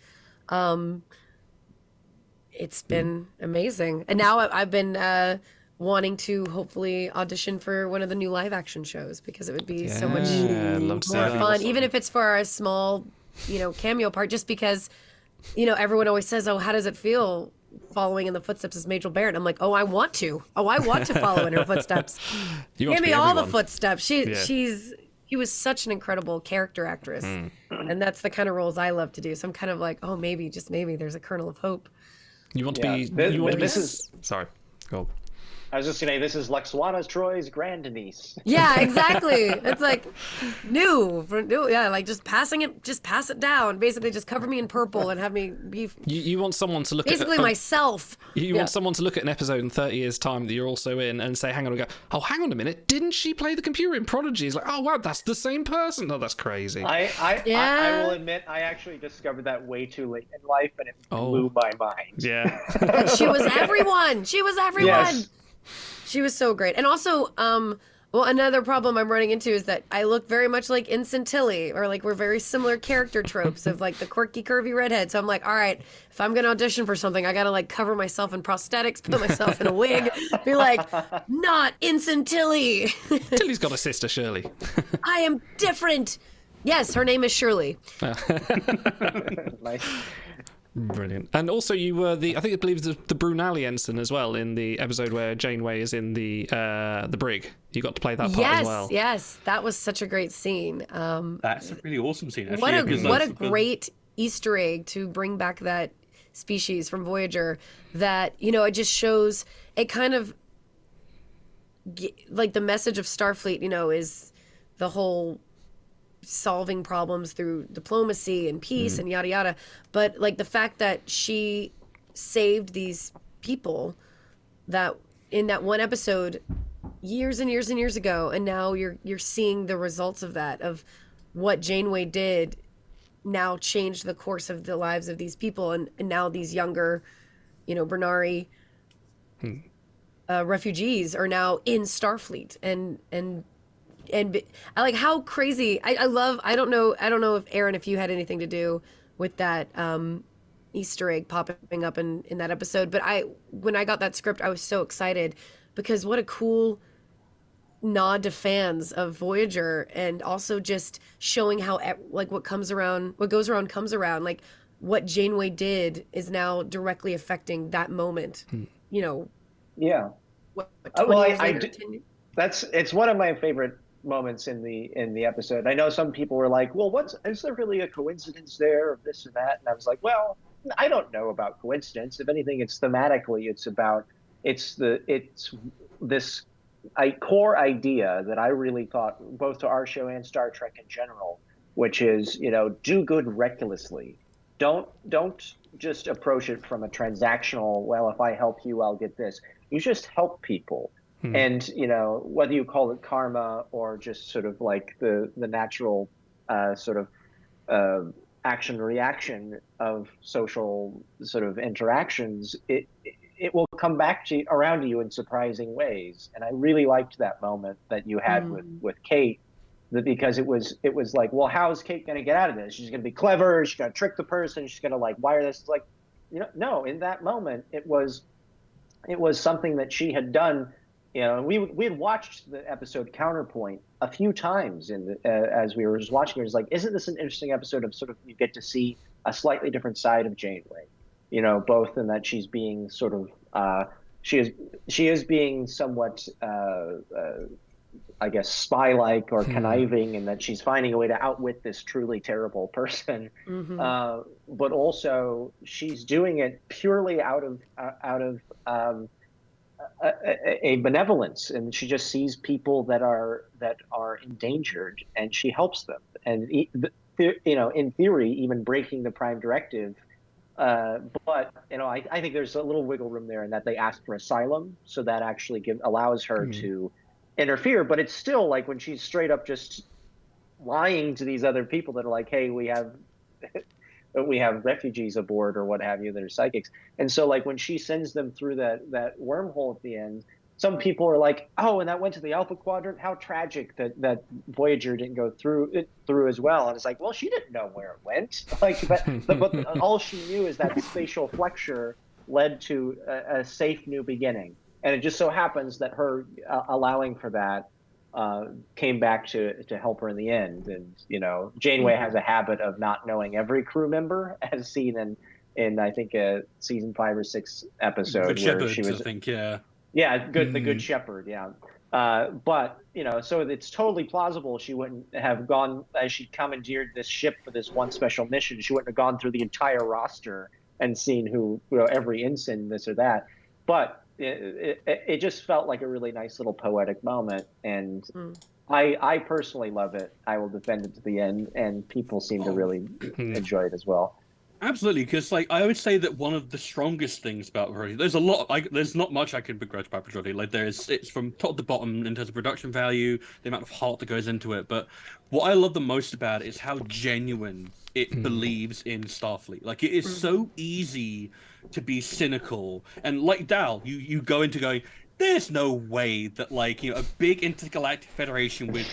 It's been amazing. And now I've been wanting to hopefully audition for one of the new live action shows, because it would be so much more fun, even if it's for a small, cameo part, just because, everyone always says, "Oh, how does it feel following in the footsteps of Majel Barrett?" I'm like, "Oh, I want to follow in her footsteps. Give me all the footsteps." She was such an incredible character actress, and that's the kind of roles I love to do. So I'm kind of like, oh, maybe, just maybe, there's a kernel of hope. You want to be? Sorry, go. I was just gonna say, this is Lexwana Troy's grandniece. Yeah, exactly. It's like new, like just pass it down. Basically, just cover me in purple and have me be. You want someone to look basically at myself. You want someone to look at an episode in 30 years' time that you're also in and say, hang on, and go, "Oh, hang on a minute, didn't she play the computer in Prodigy?" It's like, "Oh wow, that's the same person." Oh, that's crazy. I will admit, I actually discovered that way too late in life, and it blew my mind. Yeah. And she was everyone. Yes. She was so great. And also, another problem I'm running into is that I look very much like Ensign Tilly, or like we're very similar character tropes of like the quirky, curvy redhead. So I'm like, all right, if I'm going to audition for something, I got to like cover myself in prosthetics, put myself in a wig, be like, not Ensign Tilly. Tilly's got a sister, Shirley. I am different. Yes, her name is Shirley. Nice. Brilliant. And also, you were I believe the Brunali ensign as well in the episode where Janeway is in the brig. You got to play that part as well. Yes, that was such a great scene. That's a really awesome scene. Actually. What a great Easter egg to bring back that species from Voyager. That it just shows it kind of like the message of Starfleet. Is the whole solving problems through diplomacy and peace and yada yada, but like the fact that she saved these people that in that one episode years and years and years ago, and now you're seeing the results of that, of what Janeway did now changed the course of the lives of these people, and now these younger Bernari refugees are now in Starfleet, and I like how crazy. I love. I don't know if Aaron, if you had anything to do with that Easter egg popping up in that episode, but when I got that script, I was so excited because what a cool nod to fans of Voyager, and also just showing how like what goes around comes around. Like what Janeway did is now directly affecting that moment. Yeah. What, 20 years later, it's one of my favorite moments in the episode. I know some people were like, well, is there really a coincidence there of this and that? And I was like, well, I don't know about coincidence. If anything, it's thematically, it's this core idea that I really thought, both to our show and Star Trek in general, which is, do good recklessly. Don't just approach it from a transactional, well, if I help you, I'll get this. You just help people. And, whether you call it karma or just sort of like the natural sort of action reaction of social sort of interactions, it will come back around to you in surprising ways. And I really liked that moment that you had with Kate, because it was like, well, how is Kate going to get out of this? She's going to be clever. She's going to trick the person. She's going to like wire this. It's like, no, in that moment, it was something that she had done. We had watched the episode Counterpoint a few times as we were just watching it. It was like, isn't this an interesting episode of sort of, you get to see a slightly different side of Janeway, both in that she's being sort of, she is being somewhat, I guess, spy-like or conniving, and that she's finding a way to outwit this truly terrible person. But also she's doing it purely out of a benevolence, and she just sees people that are endangered, and she helps them. And in theory, even breaking the Prime Directive. But I think there's a little wiggle room there in that they asked for asylum, so that actually allows her to interfere. But it's still like when she's straight up just lying to these other people that are like, hey, we have refugees aboard or what have you that are psychics. And so like when she sends them through that wormhole at the end, some people are like, oh, and that went to the Alpha Quadrant. How tragic that Voyager didn't go through as well. And it's like, well, she didn't know where it went. Like, but all she knew is that spatial flexure led to a safe new beginning. And it just so happens that her allowing for that came back to help her in the end. And Janeway has a habit of not knowing every crew member, as seen in I think a season 5 or 6 episode Good where Shepherds, she was, I think, the Good Shepherd, but so it's totally plausible she wouldn't have gone, as she commandeered this ship for this one special mission, she wouldn't have gone through the entire roster and seen who every ensign, this or that. But it just felt like a really nice little poetic moment, and I personally love it. I will defend it to the end, and people seem to really enjoy it as well. Absolutely, because like I would say that one of the strongest things about Prodigy, there's not much I can begrudge about Prodigy. Like it's from top to bottom in terms of production value, the amount of heart that goes into it. But what I love the most about it is how genuine it believes in Starfleet. Like it is so easy to be cynical, and like Dal, you go into going, there's no way that a big intergalactic federation with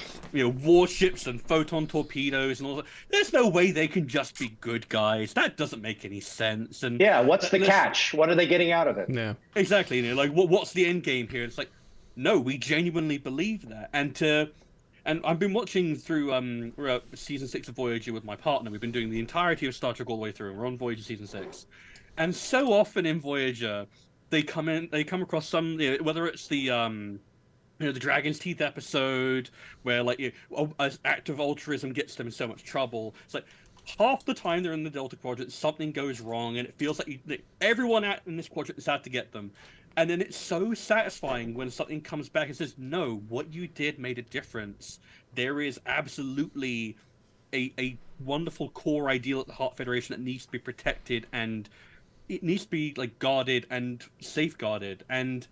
warships and photon torpedoes and all that, there's no way they can just be good guys. That doesn't make any sense. And what's the catch? What are they getting out of it? Yeah, exactly. What's the end game here? It's like, no, we genuinely believe that, and And I've been watching through season 6 of Voyager with my partner. We've been doing the entirety of Star Trek all the way through, and we're on Voyager season 6. And so often in Voyager, they come across some, whether it's the the Dragon's Teeth episode where like an act of altruism gets them in so much trouble. It's like half the time they're in the Delta Quadrant, something goes wrong, and it feels like everyone out in this quadrant is out to get them. And then it's so satisfying when something comes back and says, no, what you did made a difference. There is absolutely a wonderful core ideal at the Heart Federation that needs to be protected, and it needs to be like guarded and safeguarded. And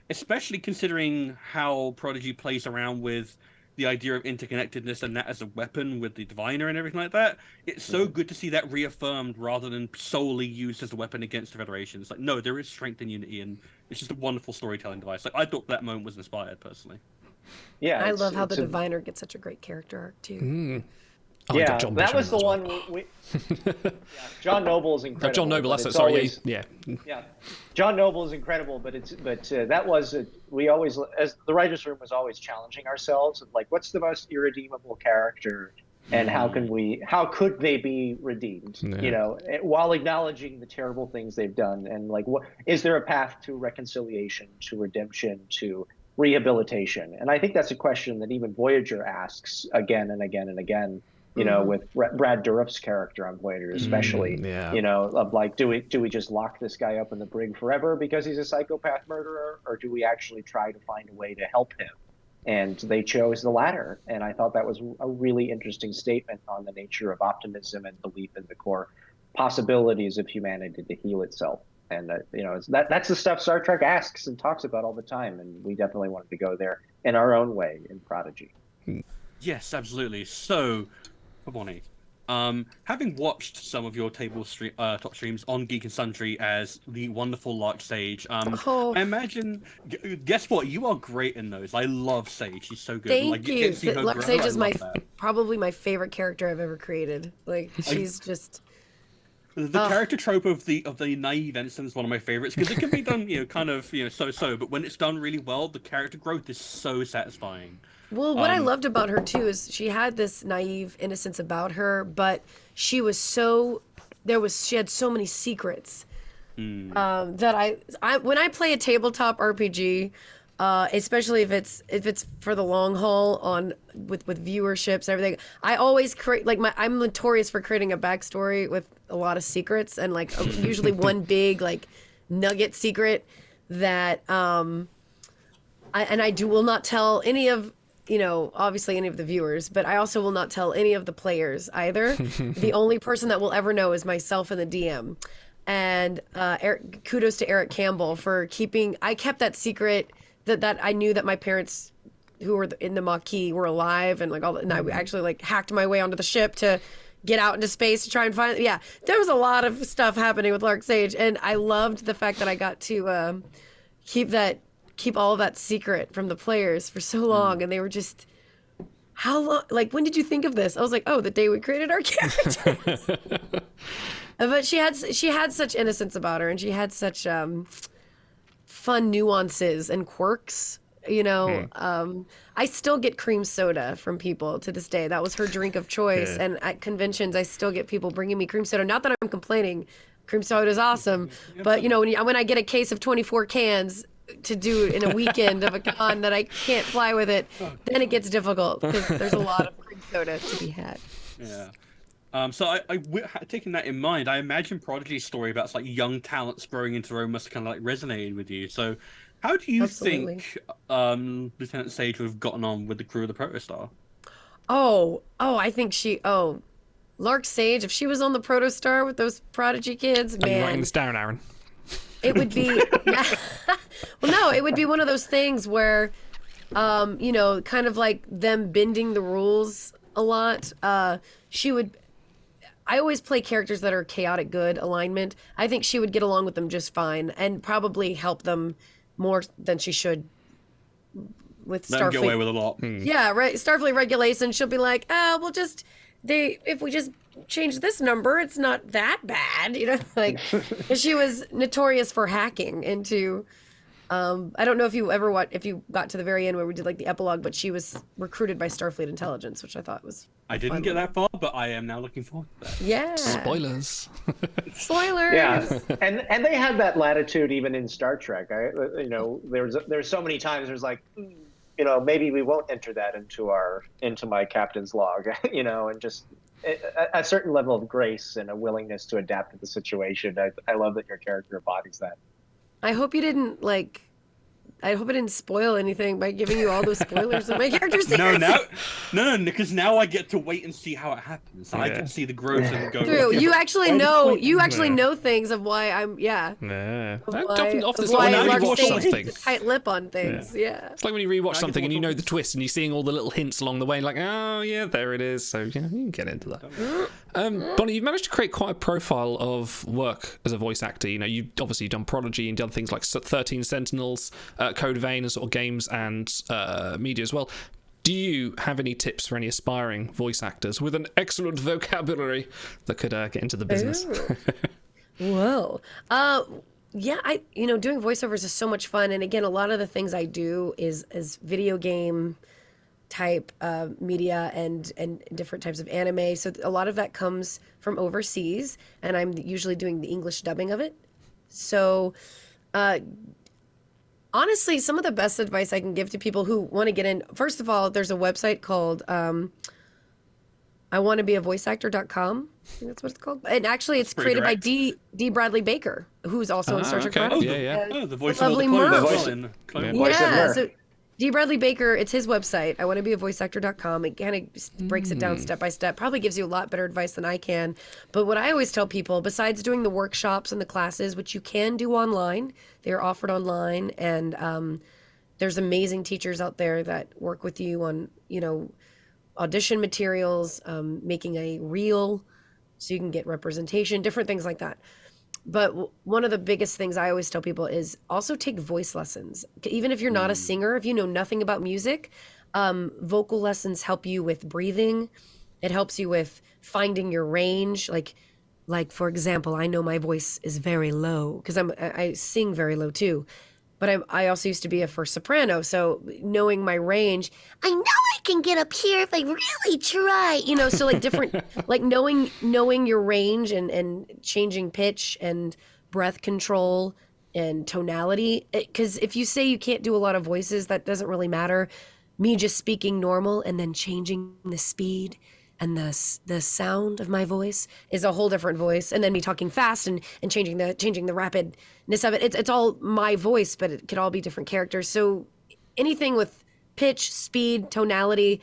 especially considering how Prodigy plays around with the idea of interconnectedness and that as a weapon with the Diviner and everything like that, it's so good to see that reaffirmed rather than solely used as a weapon against the Federation. It's like, no, there is strength and unity, and it's just a wonderful storytelling device. Like, I thought that moment was inspired, personally. Yeah, I love how the Diviner gets such a great character arc, too. Oh, yeah, that was the one we John Noble is incredible. John Noble, that's it. Sorry, Always, yeah. John Noble is incredible, but that was we always, as the writers' room, was always challenging ourselves of like, what's the most irredeemable character, and how could they be redeemed? Yeah. While acknowledging the terrible things they've done, and like, what is there a path to reconciliation, to redemption, to rehabilitation? And I think that's a question that even Voyager asks again and again and again. With Brad Dourif's character on Voyager, especially, of like, do we just lock this guy up in the brig forever because he's a psychopath murderer, or do we actually try to find a way to help him? And they chose the latter. And I thought that was a really interesting statement on the nature of optimism and belief in the core possibilities of humanity to heal itself. And that's the stuff Star Trek asks and talks about all the time. And we definitely wanted to go there in our own way in Prodigy. Yes, absolutely. So, Bonnie, having watched some of your top streams on Geek and Sundry as the wonderful Lark Sage, I imagine, guess what? You are great in those. I love Sage. She's so good. Thank you. Lark Sage is probably my favorite character I've ever created. Like, she's just... The character trope of the naive innocence is one of my favorites, because it can be done, so-so, but when it's done really well, the character growth is so satisfying. Well, what I loved about her too is she had this naive innocence about her, but she was she had so many secrets that I when I play a tabletop RPG, especially if it's for the long haul with viewerships and everything, I always create I'm notorious for creating a backstory with a lot of secrets, and like usually one big like nugget secret that I will not tell any of, obviously any of the viewers, but I also will not tell any of the players either. The only person that will ever know is myself and the DM. And kudos to Eric Campbell for I kept that secret that I knew that my parents who were in the Maquis were alive, and and I actually hacked my way onto the ship to get out into space to try and find. Yeah, there was a lot of stuff happening with Lark Sage, and I loved the fact that I got to keep all of that secret from the players for so long, and they were just, how long? Like, when did you think of this? I was like, oh, the day we created our characters. But she had such innocence about her, and she had such fun nuances and quirks. I still get cream soda from people to this day. That was her drink of choice, and at conventions, I still get people bringing me cream soda. Not that I'm complaining. Cream soda is awesome, but when I get a case of 24 cans to do in a weekend of a con that I can't fly with it, then it gets difficult because there's a lot of cream soda to be had. Yeah. So taking that in mind, I imagine Prodigy's story about young talents growing into their own must kind of resonated with you. So how do you think Lieutenant Sage would have gotten on with the crew of the Protostar? I think Lark Sage, if she was on the Protostar with those Prodigy kids, man. Are you writing this down, Aaron? It would be, well, no, it would be one of those things where, kind of like them bending the rules a lot. I always play characters that are chaotic good alignment. I think she would get along with them just fine and probably help them more than she should with Starfleet. Let them get away with a lot. Yeah, right. Starfleet regulation. She'll be like, if we just change this number, it's not that bad, 'cause she was notorious for hacking into I don't know if you got to the very end where we did like the epilogue, but she was recruited by Starfleet Intelligence, which I thought was I didn't get that far, but I am now looking forward to that. Yeah. Spoilers. Spoilers. Yeah, and they had that latitude even in Star Trek. There's so many times there's like, maybe we won't enter that into my captain's log, and just a certain level of grace and a willingness to adapt to the situation. I love that your character embodies that. I hope you didn't I hope I didn't spoil anything by giving you all those spoilers of my character secrets. No, because now I get to wait and see how it happens. I can see the growth and go. True, you actually know. You actually know things of why I'm. Yeah. Yeah. Why I watch something. Tight lip on things. Yeah. It's like when you rewatch something and you know the twist and you're seeing all the little hints along the way, like, oh yeah, there it is. So yeah, you can get into that. Bonnie, you've managed to create quite a profile of work as a voice actor. You've obviously done Prodigy and done things like 13 Sentinels. Code Vein and sort of games and media as well. Do you have any tips for any aspiring voice actors with an excellent vocabulary that could get into the business? Whoa. Yeah, doing voiceovers is so much fun, and again, a lot of the things I do is video game type media and different types of anime. So a lot of that comes from overseas, and I'm usually doing the English dubbing of it. So honestly, some of the best advice I can give to people who want to get in, first of all, there's a website called iwannabeavoiceactor.com. I think that's what it's called. And actually, it's created by D. Bradley Baker, who's also in Star Trek Prodigy. Yeah. The voice lovely of Merv. Yeah, so D. Bradley Baker, it's his website, iwannabeavoiceactor.com. It kind of breaks it down step by step, probably gives you a lot better advice than I can. But what I always tell people, besides doing the workshops and the classes, which you can do online, they're offered online, and there's amazing teachers out there that work with you on, audition materials, making a reel so you can get representation, different things like that. But one of the biggest things I always tell people is also take voice lessons. Even if you're not a singer, if you know nothing about music, vocal lessons help you with breathing. It helps you with finding your range. Like for example, I know my voice is very low because I sing very low too. But I also used to be a first soprano, so knowing my range, I know I can get up here if I really try. So like different, like knowing your range and changing pitch and breath control and tonality. Because if you say you can't do a lot of voices, that doesn't really matter. Me just speaking normal and then changing the speed and the sound of my voice is a whole different voice. And then me talking fast and changing the rapidness of it. It's all my voice, but it could all be different characters. So anything with pitch, speed, tonality,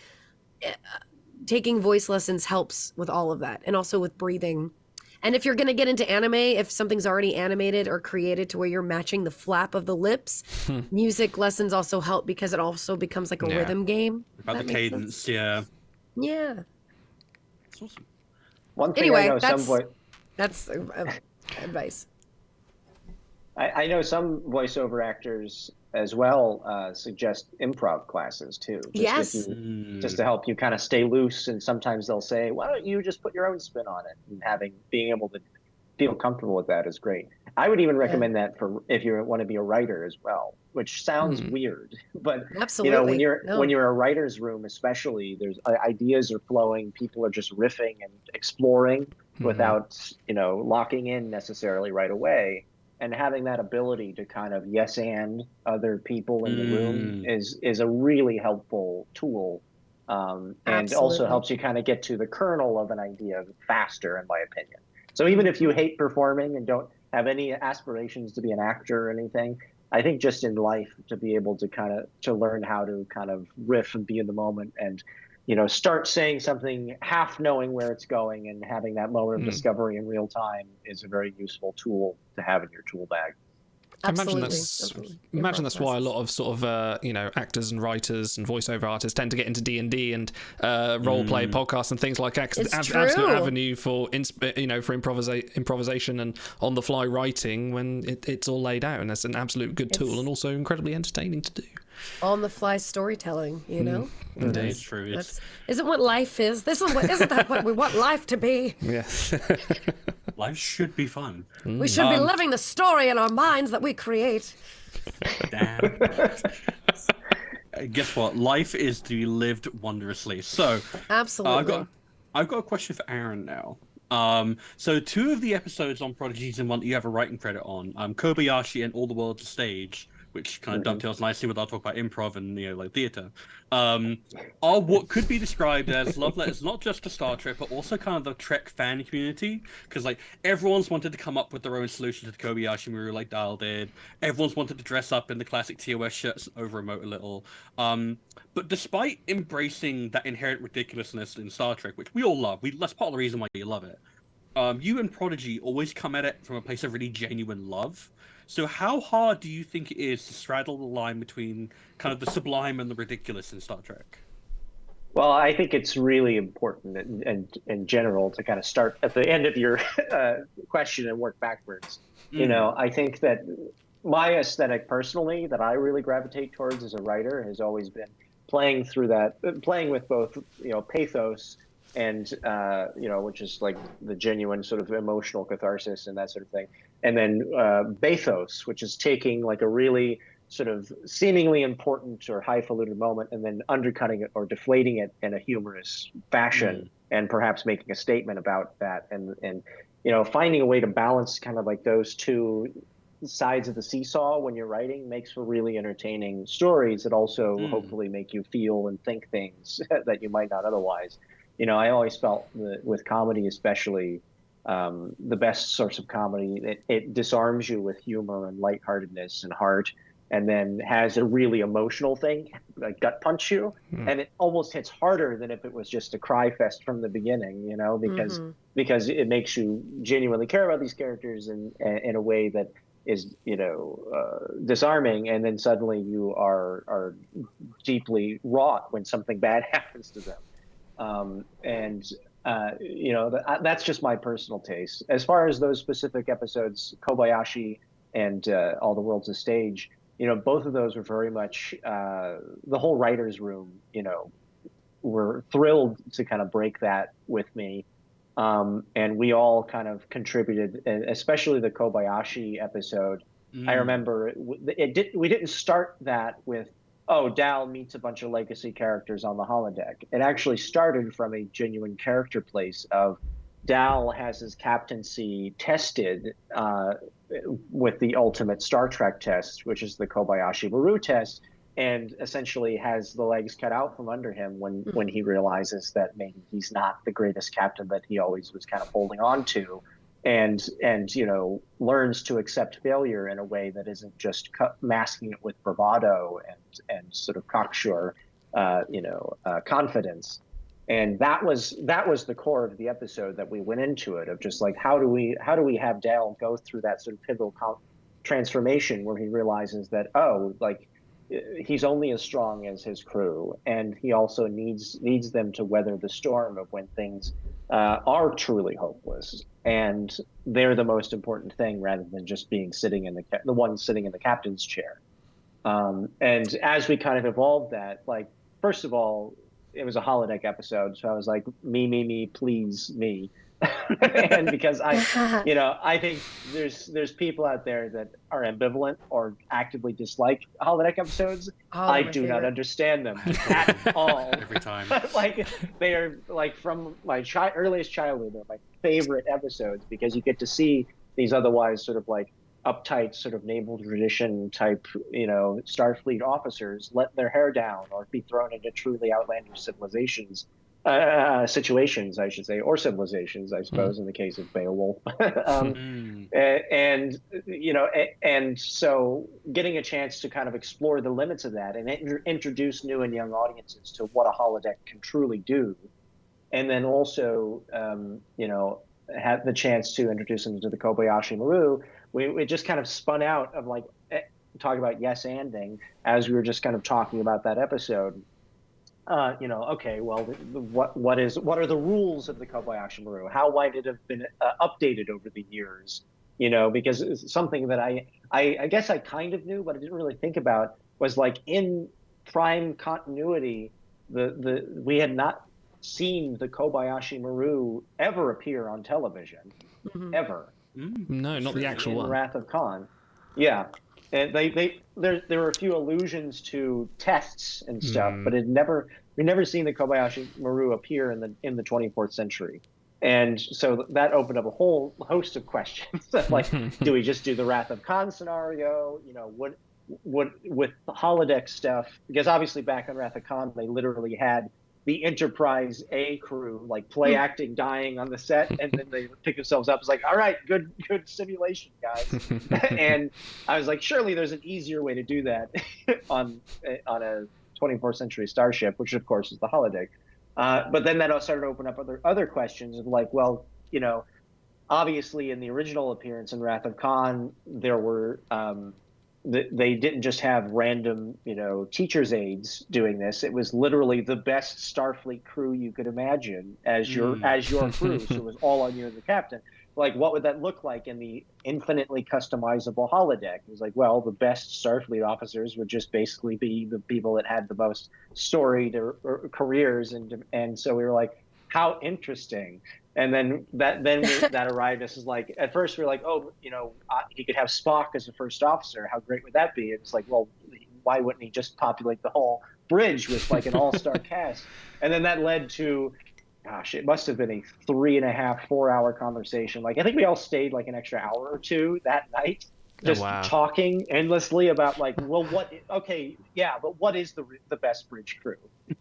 taking voice lessons helps with all of that. And also with breathing. And if you're going to get into anime, if something's already animated or created to where you're matching the flap of the lips, music lessons also help because it also becomes like a rhythm game. About the cadence, sense. Yeah. Yeah. Awesome. One thing anyway, I know that's advice. I know some voiceover actors as well suggest improv classes too. Just to help you kind of stay loose, and sometimes they'll say, "Why don't you just put your own spin on it?" And being able to feel comfortable with that is great. I would even recommend that for if you want to be a writer as well, which sounds weird, but absolutely. when you're a writer's room, especially, there's ideas are flowing, people are just riffing and exploring without locking in necessarily right away, and having that ability to kind of yes and other people in the room is a really helpful tool, and also helps you kind of get to the kernel of an idea faster, in my opinion. So even if you hate performing and don't have any aspirations to be an actor or anything, I think just in life to be able to learn how to kind of riff and be in the moment and, start saying something half knowing where it's going and having that moment of discovery in real time is a very useful tool to have in your tool bag. Imagine that's why a lot of sort of actors and writers and voiceover artists tend to get into D&D and role play podcasts and things like that. It's absolute avenue for improvisation and on the fly writing when it's all laid out, and that's an absolute good tool and also incredibly entertaining to do. On the fly storytelling, Indeed, it's true. Isn't what life is? Isn't that what we want life to be? Yes. Life should be fun. We should be living the story in our minds that we create. Damn. Guess what? Life is to be lived wondrously. So, Absolutely. I've got a question for Aaron now. So two of the episodes on Prodigy Season 1 that you have a writing credit on, Kobayashi and All the World's a Stage, which kind of dovetails nicely with our talk about improv and like theater, are what could be described as love letters not just to Star Trek, but also kind of the Trek fan community, because like everyone's wanted to come up with their own solution to the Kobayashi Maru like Dial did. Everyone's wanted to dress up in the classic TOS shirts and over-emote a little. But despite embracing that inherent ridiculousness in Star Trek, which we all love, that's part of the reason why you love it. You and Prodigy always come at it from a place of really genuine love. So how hard do you think it is to straddle the line between kind of the sublime and the ridiculous in Star Trek? Well, I think it's really important and in general to kind of start at the end of your question and work backwards. You know, I think that my aesthetic personally that I really gravitate towards as a writer has always been playing with both, pathos and, which is like the genuine sort of emotional catharsis and that sort of thing. And then bathos, which is taking like a really sort of seemingly important or highfalutin moment and then undercutting it or deflating it in a humorous fashion and perhaps making a statement about that. And finding a way to balance kind of like those two sides of the seesaw when you're writing makes for really entertaining stories that also hopefully make you feel and think things that you might not otherwise. I always felt that with comedy especially, the best source of comedy, it disarms you with humor and lightheartedness and heart, and then has a really emotional thing, like gut punch you, and it almost hits harder than if it was just a cry fest from the beginning, because it makes you genuinely care about these characters in a way that is disarming, and then suddenly you are deeply wrought when something bad happens to them. That's just my personal taste. As far as those specific episodes, Kobayashi and All the World's a Stage, both of those were very much the whole writer's room, were thrilled to kind of break that with me. And we all kind of contributed, especially the Kobayashi episode. I remember we didn't start that with, oh, Dal meets a bunch of legacy characters on the holodeck. It actually started from a genuine character place of Dal has his captaincy tested with the ultimate Star Trek test, which is the Kobayashi Maru test, and essentially has the legs cut out from under him when he realizes that maybe he's not the greatest captain that he always was kind of holding on to, and learns to accept failure in a way that isn't just masking it with bravado and sort of cocksure confidence. And that was the core of the episode that we went into it, of just like how do we have Dal go through that sort of pivotal transformation where he realizes that he's only as strong as his crew, and he also needs them to weather the storm of when things are truly hopeless, and they're the most important thing rather than just being the one sitting in the captain's chair. And as we kind of evolved that, like, first of all, it was a holodeck episode, so I was like, me, please, me. And because I think there's people out there that are ambivalent or actively dislike holodeck episodes. I do not understand them at all. Every time. Like, they are like from my earliest childhood, they're my favorite episodes because you get to see these otherwise sort of like uptight sort of naval tradition type, Starfleet officers let their hair down or be thrown into truly outlandish situations, I should say, or civilizations, I suppose, in the case of Beowulf. And so getting a chance to kind of explore the limits of that and introduce new and young audiences to what a holodeck can truly do, and then also, had the chance to introduce them to the Kobayashi Maru, we just kind of spun out of like talk about yes-anding as we were just kind of talking about that episode. Okay, well, what are the rules of the Kobayashi Maru? How might it have been updated over the years? Because it's something that I guess I kind of knew, but I didn't really think about was like in prime continuity, we had not seen the Kobayashi Maru ever appear on television, ever. No, not the actual one. Wrath of Khan. Yeah. And there were a few allusions to tests and stuff, but we'd never seen the Kobayashi Maru appear in the 24th century. And so that opened up a whole host of questions. Like, do we just do the Wrath of Khan scenario? You know, what with the holodeck stuff? Because obviously back on Wrath of Khan, they literally had the Enterprise A crew like play acting dying on the set, and then they pick themselves up. It's like, all right, good simulation, guys. And I was like, surely there's an easier way to do that on a 24th century starship, which of course is the holodeck. But then that started to open up other questions of like, well, you know, obviously in the original appearance in Wrath of Khan, there were they didn't just have random, you know, teacher's aides doing this. It was literally the best Starfleet crew you could imagine as your crew. So it was all on you as the captain. Like, what would that look like in the infinitely customizable holodeck? It was like, well, the best Starfleet officers would just basically be the people that had the most storied or careers, and so we were like, how interesting. And then that arrived us as like, at first we were like, oh, you know, he could have Spock as the first officer. How great would that be? And it's like, well, why wouldn't he just populate the whole bridge with like an all-star cast? And then that led to, gosh, it must have been a 3.5, 4-hour conversation. Like, I think we all stayed like an extra hour or two that night, just talking endlessly about like, well, but what is the best bridge crew?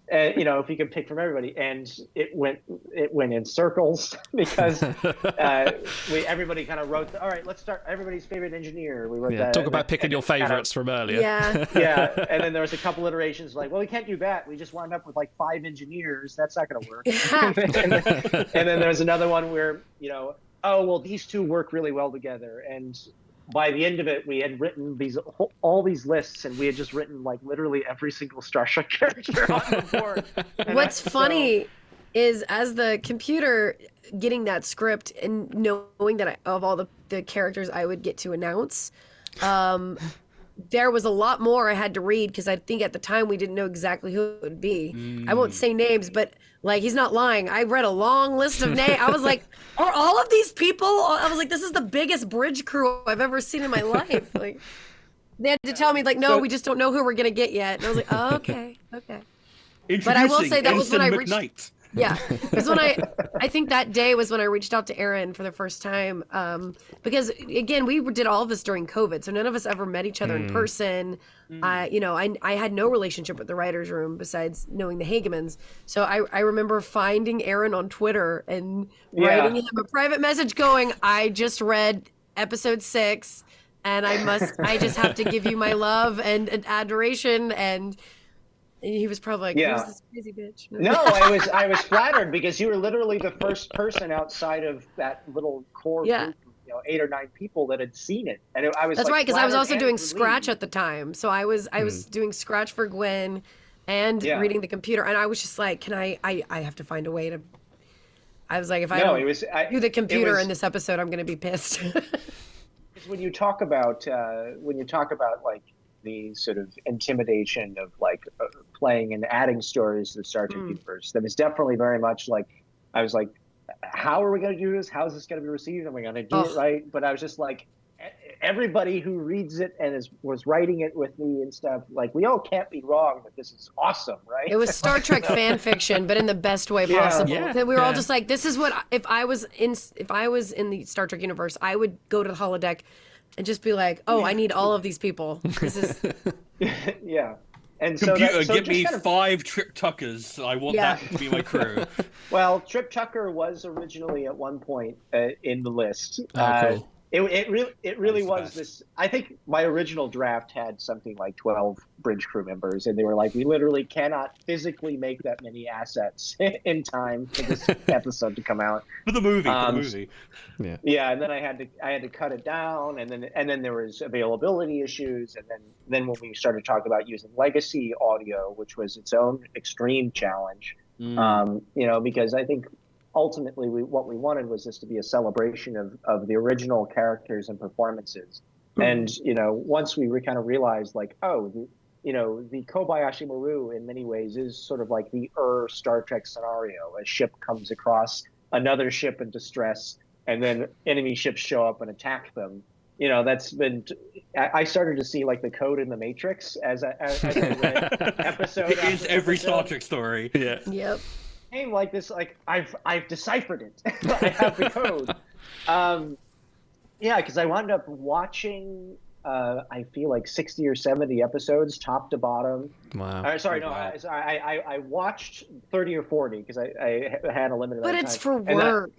And you know, if you could pick from everybody, and it went in circles because everybody kind of wrote, all right, let's start everybody's favorite engineer. We wrote that. Talk about picking your favorites from earlier. Yeah. And then there was a couple iterations like, well, we can't do that. We just wound up with like 5 engineers. That's not going to work. And then there was another one where, you know, oh, well, these two work really well together. And by the end of it, we had written all these lists, and we had just written like literally every single Star Trek character on the board. What's funny is, as the computer, getting that script and knowing that of all the characters I would get to announce, there was a lot more I had to read, because I think at the time we didn't know exactly who it would be. I won't say names, but like, he's not lying. I read a long list of names. I was like, are all of these people? I was like, this is the biggest bridge crew I've ever seen in my life. Like, they had to tell me like, no, we just don't know who we're gonna get yet. And I was like, oh, okay. But I will say that was when I reached. Yeah, because when I think that day was when I reached out to Aaron for the first time, because again, we did all of this during COVID, so none of us ever met each other in person. You know, I had no relationship with the writers' room besides knowing the Hagemans. So I remember finding Aaron on Twitter and writing him a private message going, I just read episode 6, and I just have to give you my love and adoration. And he was probably like, who's this crazy bitch? No, I was flattered, because you were literally the first person outside of that little core group of, you know, 8 or 9 people that had seen it. And I was That's like, right, because I was also doing Scratch at the time. So I was doing Scratch for Gwen and reading the computer, and I was just like, can I have to find a way to. I was like, if I don't do the computer in this episode, I'm going to be pissed. When you talk about like the sort of intimidation of like playing and adding stories to the Star Trek universe, that was definitely very much like, I was like, how are we going to do this? How is this going to be received? Are we going to do it right? But I was just like, everybody who reads it and was writing it with me and stuff, like, we all can't be wrong that this is awesome, right? It was Star Trek fan fiction, but in the best way possible. We were all just like, this is what, if I was in the Star Trek universe, I would go to the holodeck and just be like, oh, I need all of these people. This is And computer, give me 5 Trip Tuckers. I want that to be my crew. Well, Trip Tucker was originally at one point in the list. Cool. It really was this. I think my original draft had something like 12 bridge crew members, and they were like, we literally cannot physically make that many assets in time for this episode to come out. For the movie. Yeah, and then I had to cut it down, and then there was availability issues, and then when we started talking about using legacy audio, which was its own extreme challenge, you know, because I think ultimately what we wanted was this to be a celebration of the original characters and performances. And, you know, once we kind of realized like, the Kobayashi Maru in many ways is sort of like the Star Trek scenario. A ship comes across another ship in distress, and then enemy ships show up and attack them. that's been. I started to see like the code in the Matrix as I read episode. It is after every Star episode. Trek story. Yeah. Yep. Came like this, like I've deciphered it. I have the code. Yeah, because I wound up watching. I feel like 60 or 70 episodes, top to bottom. Wow. Sorry, no, Wow. I watched 30 or 40 because I had a limited But amount of it's time. for And I- work.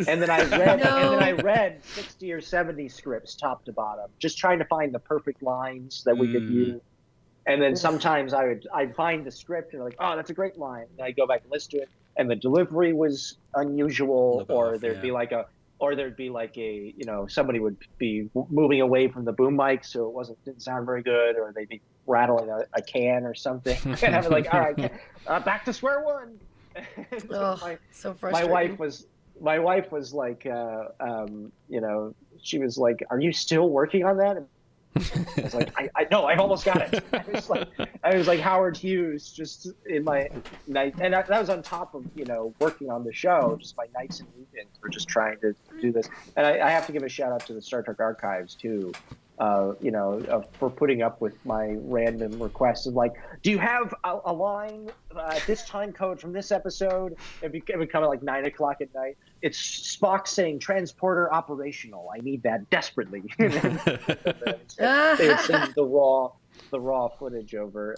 And then I read, No. and then I read 60 or 70 scripts, top to bottom, just trying to find the perfect lines that we could use. And then sometimes I'd find the script and like, oh, that's a great line. And I'd go back and listen to it, and the delivery was unusual, or there'd be like a, somebody would be moving away from the boom mic, so it didn't sound very good, or they'd be rattling a can or something. And I was like, all right, back to square one. Oh, so My frustrating. wife was like, she was like, "Are you still working on that?" And I was like, "I know, I've almost got it." I was like Howard Hughes, just in my night, and that was on top of working on the show. Just my nights and weekends were just trying to do this. And I have to give a shout out to the Star Trek Archives too. For putting up with my random requests of like, do you have a line, this time code from this episode? It would come at like 9:00 at night. It's Spock saying transporter operational. I need that desperately. They would send the raw footage over.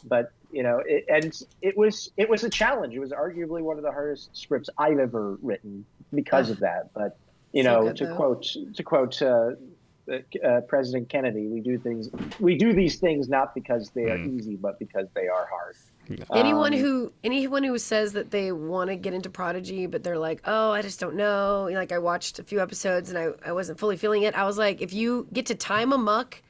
But it was a challenge. It was arguably one of the hardest scripts I've ever written because of that. But to quote President Kennedy, we do these things not because they are easy, but because they are hard. Anyone who says that they want to get into Prodigy, but they're like, oh, I just don't know. Like, I watched a few episodes and I wasn't fully feeling it. I was like, if you get to Time Amok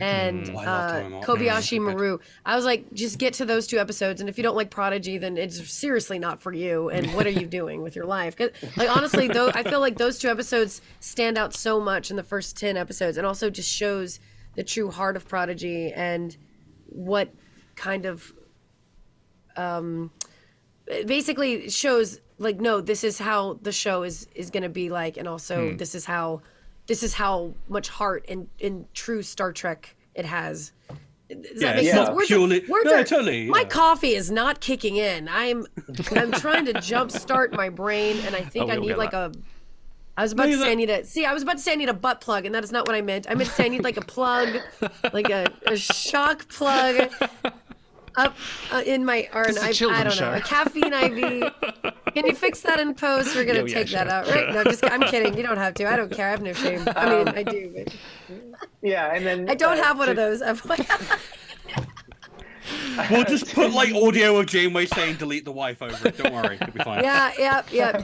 and I love Time Amok. Kobayashi Maru, I was like, just get to those 2 episodes. And if you don't like Prodigy, then it's seriously not for you. And what are you doing with your life? 'Cause, like, honestly, though, I feel like those 2 episodes stand out so much in the first 10 episodes, and also just shows the true heart of Prodigy and what kind of basically shows like, no, this is how the show is going to be like, and also this is how much heart and true Star Trek it has. Does that make sense? My coffee is not kicking in. I'm trying to jumpstart my brain, and I think I need like a. I was about to say I need a butt plug, and that is not what I meant. I meant to say I need like a plug, like a shock plug up in my I don't know, a caffeine IV. Can you fix that in post? We're gonna take that out, right? No, I'm kidding. You don't have to. I don't care. I have no shame. I mean, I do, but yeah. And then I don't have one of those. We'll just put like audio of Janeway saying delete the wife over it. Don't worry, it'll be fine. Yeah.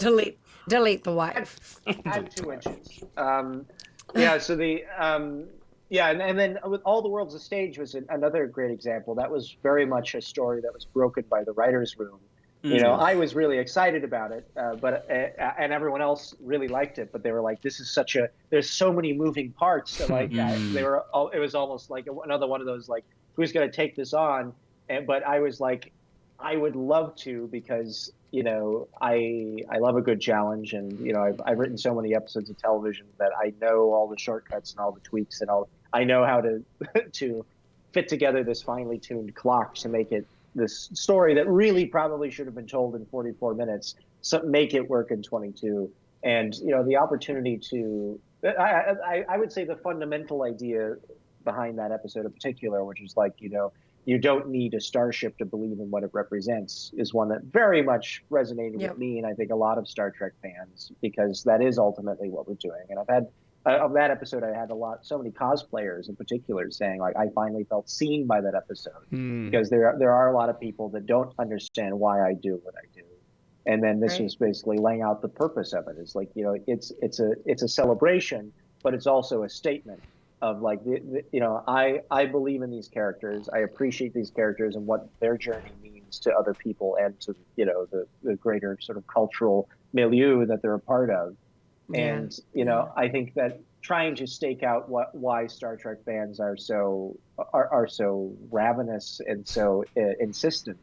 Delete the wife. Add 2 inches. So the and then with All the World's a Stage was another great example. That was very much a story that was broken by the writers' room. I was really excited about it, but and everyone else really liked it. But they were like, "This is there's so many moving parts." So like, it was almost like another one of those like, "Who's going to take this on?" But I was like, I would love to, because I love a good challenge, and I've written so many episodes of television that I know all the shortcuts and all the tweaks and all. I know how to to fit together this finely tuned clock to make it this story that really probably should have been told in 44 minutes. So make it work in 22, and the opportunity to. I would say the fundamental idea behind that episode in particular, which is like you don't need a starship to believe in what it represents, is one that very much resonated with me, and I think a lot of Star Trek fans, because that is ultimately what we're doing. And I've had of that episode, I had so many cosplayers in particular saying like, I finally felt seen by that episode, because there are a lot of people that don't understand why I do what I do. And then this was basically laying out the purpose of it. It's like, it's a celebration, but it's also a statement of like, I believe in these characters. I appreciate these characters and what their journey means to other people and to, the greater sort of cultural milieu that they're a part of. And, I think that trying to stake out why Star Trek fans are so ravenous and so insistent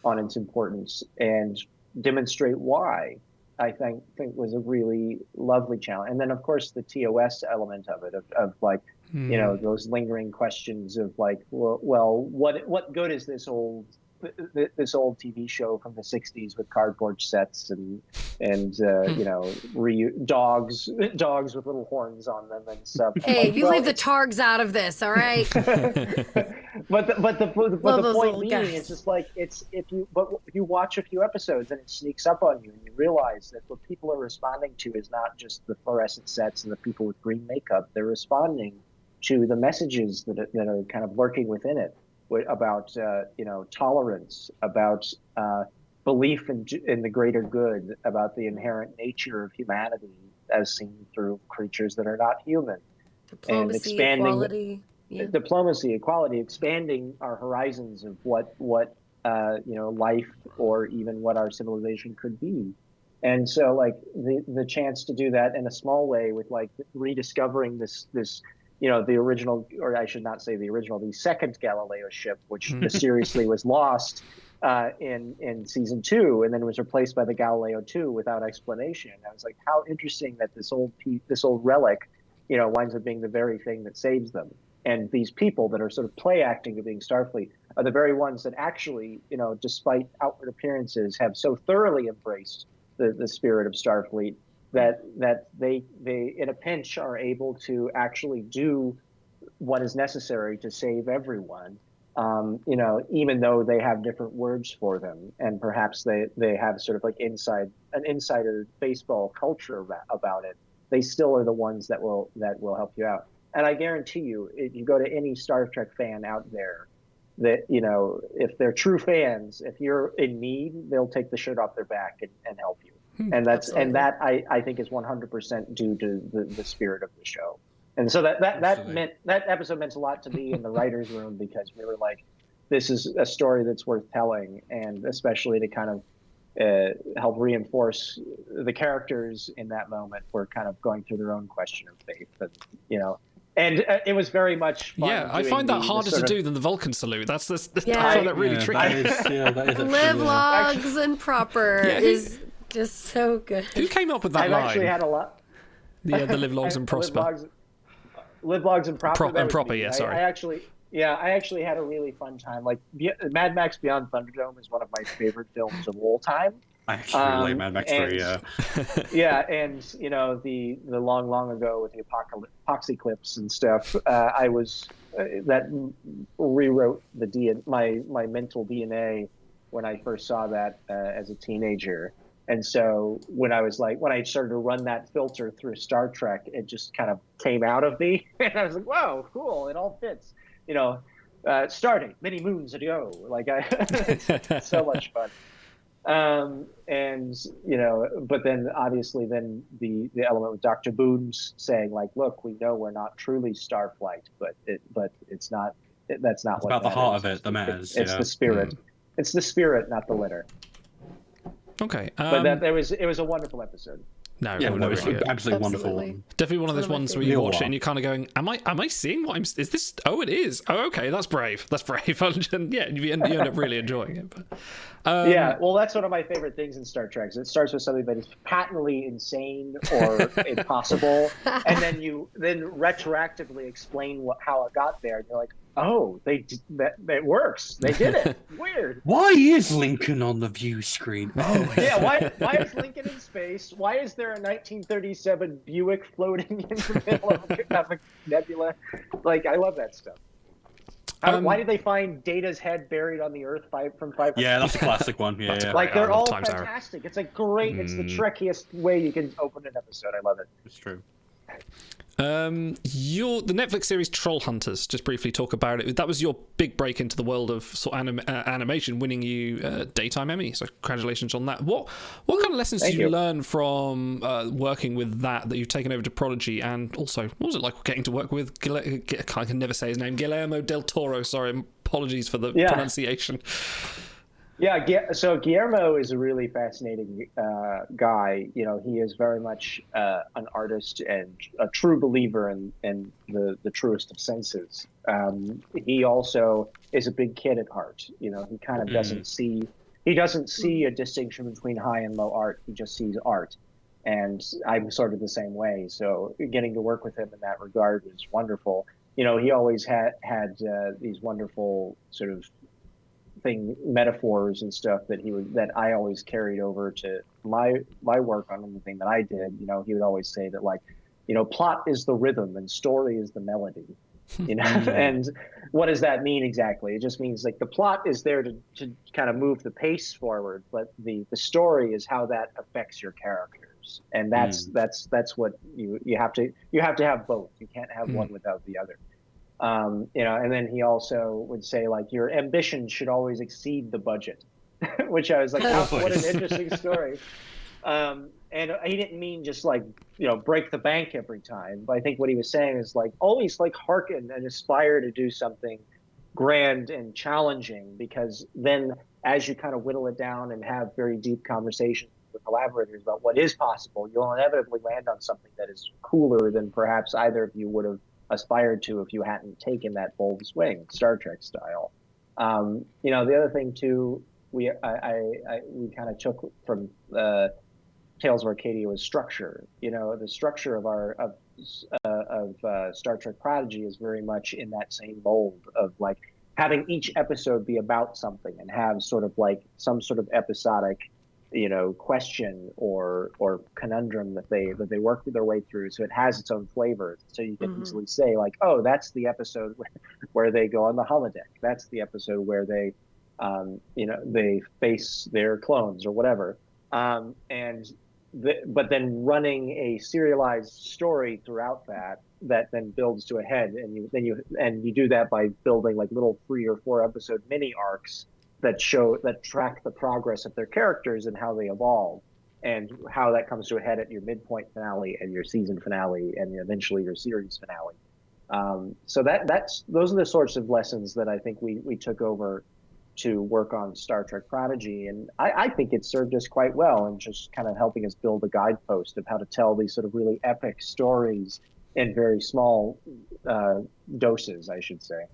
on its importance, and demonstrate why I think was a really lovely challenge. And then of course the TOS element of it, of like, those lingering questions of like, well, what good is this old TV show from the 60s with cardboard sets and dogs with little horns on them and stuff. Hey, like, you leave the targs out of this, all right? but the point being guys. is just like if you watch a few episodes and it sneaks up on you and you realize that what people are responding to is not just the fluorescent sets and the people with green makeup. They're responding to the messages that are kind of lurking within it, about tolerance, about belief in the greater good, about the inherent nature of humanity as seen through creatures that are not human, and expanding diplomacy, equality, expanding our horizons of what life or even what our civilization could be. And so like the chance to do that in a small way with like rediscovering this the original, or I should not say the original, the second Galileo ship, which mysteriously was lost in season 2 and then was replaced by the Galileo 2 without explanation. I was like, how interesting that this old relic, winds up being the very thing that saves them. And these people that are sort of play acting to being Starfleet are the very ones that actually, despite outward appearances, have so thoroughly embraced the spirit of Starfleet that they in a pinch are able to actually do what is necessary to save everyone, even though they have different words for them, and perhaps they have sort of like an insider baseball culture about it. They still are the ones that will help you out. And I guarantee you, if you go to any Star Trek fan out there, that if they're true fans, if you're in need, they'll take the shirt off their back and help you. And that's Absolutely. and that I think is 100% due to the spirit of the show. And so that episode meant a lot to me in the writers' room, because we were like, this is a story that's worth telling, and especially to kind of help reinforce the characters in that moment were kind of going through their own question of faith, and it was very much fun. Yeah, I find that harder to do than the Vulcan salute. That's I find that really tricky. That is Live logs and proper is just so good. Who came up with that I've line? actually had a lot. The live logs and prosper. Live logs and proper. Proper, yeah, sorry. I actually had a really fun time. Like Mad Max Beyond Thunderdome is one of my favorite films of all time. I actually really like Mad Max 3, yeah. Yeah, and the long ago with the epoxy clips and stuff, I was that rewrote my mental DNA when I first saw that as a teenager. And so when I started to run that filter through Star Trek, it just kind of came out of me, and I was like, "Whoa, cool! It all fits." Stardate many moons ago. Like it's so much fun. But then obviously the element with Dr. Boone's saying like, "Look, we know we're not truly Starflight, but it's not. That's not It's what about the heart is. of it, the matters. It's the spirit. It's the spirit, not the letter." Okay. But it was a wonderful episode. No, Yeah, no, it's yeah. absolutely wonderful. Absolutely. Definitely one of those It's one of my ones where you favorites. watch it and you're kind of going, am I seeing what is this? Oh, it is. Oh, okay, that's brave. And yeah, you end up really enjoying it. But, Yeah, well, that's one of my favorite things in Star Trek. It starts with something that is patently insane or impossible, and then you retroactively explain how it got there, and you're like, oh, that works. They did it. Weird. Why is Lincoln on the view screen? Oh, Yeah, why is Lincoln in space? Why is there a 1937 Buick floating in the middle of a nebula? Like, I love that stuff. Why did they find Data's head buried on the Earth from 500? Yeah, that's a classic one. Yeah, yeah. Like, they're all Times Arrow. fantastic. It's like great. It's the Trekkiest way you can open an episode. I love it. It's true. The Netflix series Troll Hunters, just briefly talk about it. That was your big break into the world of sort of animation, winning you Daytime Emmy. So congratulations on that. What kind of lessons did you learn from working with that you've taken over to Prodigy, and also what was it like getting to work with I can never say his name, Guillermo del Toro? Sorry, apologies for the pronunciation. Yeah, so Guillermo is a really fascinating guy. He is very much an artist and a true believer in the truest of senses. He also is a big kid at heart. He kind of doesn't see. he doesn't see a distinction between high and low art. He just sees art. And I'm sort of the same way. So getting to work with him in that regard was wonderful. You know, he always had these wonderful sort of metaphors and stuff that I always carried over to my work on anything that I did. You know, he would always say that, like, you know, plot is the rhythm and story is the melody. You know, and what does that mean exactly? It just means, like, the plot is there to kind of move the pace forward, but the story is how that affects your characters, and that's what you have to have both. You can't have one without the other. You know, and then he also would say, like, your ambition should always exceed the budget, which I was like, oh, what an interesting story. And he didn't mean just, like, you know, break the bank every time. But I think what he was saying is, like, always, like, hearken and aspire to do something grand and challenging, because then as you kind of whittle it down and have very deep conversations with collaborators about what is possible, you'll inevitably land on something that is cooler than perhaps either of you would have aspired to if you hadn't taken that bold swing, Star Trek style. You know, the other thing too, we kind of took from Tales of Arcadia was structure. You know, the structure of Star Trek Prodigy is very much in that same mold of, like, having each episode be about something and have sort of like some sort of episodic, you know, question or conundrum that they work their way through, so it has its own flavor. So you can easily say, like, oh, that's the episode where they go on the holodeck. That's the episode where they, you know, they face their clones or whatever. But then running a serialized story throughout that then builds to a head, and you do that by building, like, little 3 or 4 episode mini arcs that track the progress of their characters and how they evolve, and how that comes to a head at your midpoint finale and your season finale and eventually your series finale. So those are the sorts of lessons that I think we took over to work on Star Trek Prodigy, and I think it served us quite well in just kind of helping us build a guidepost of how to tell these sort of really epic stories in very small doses, I should say.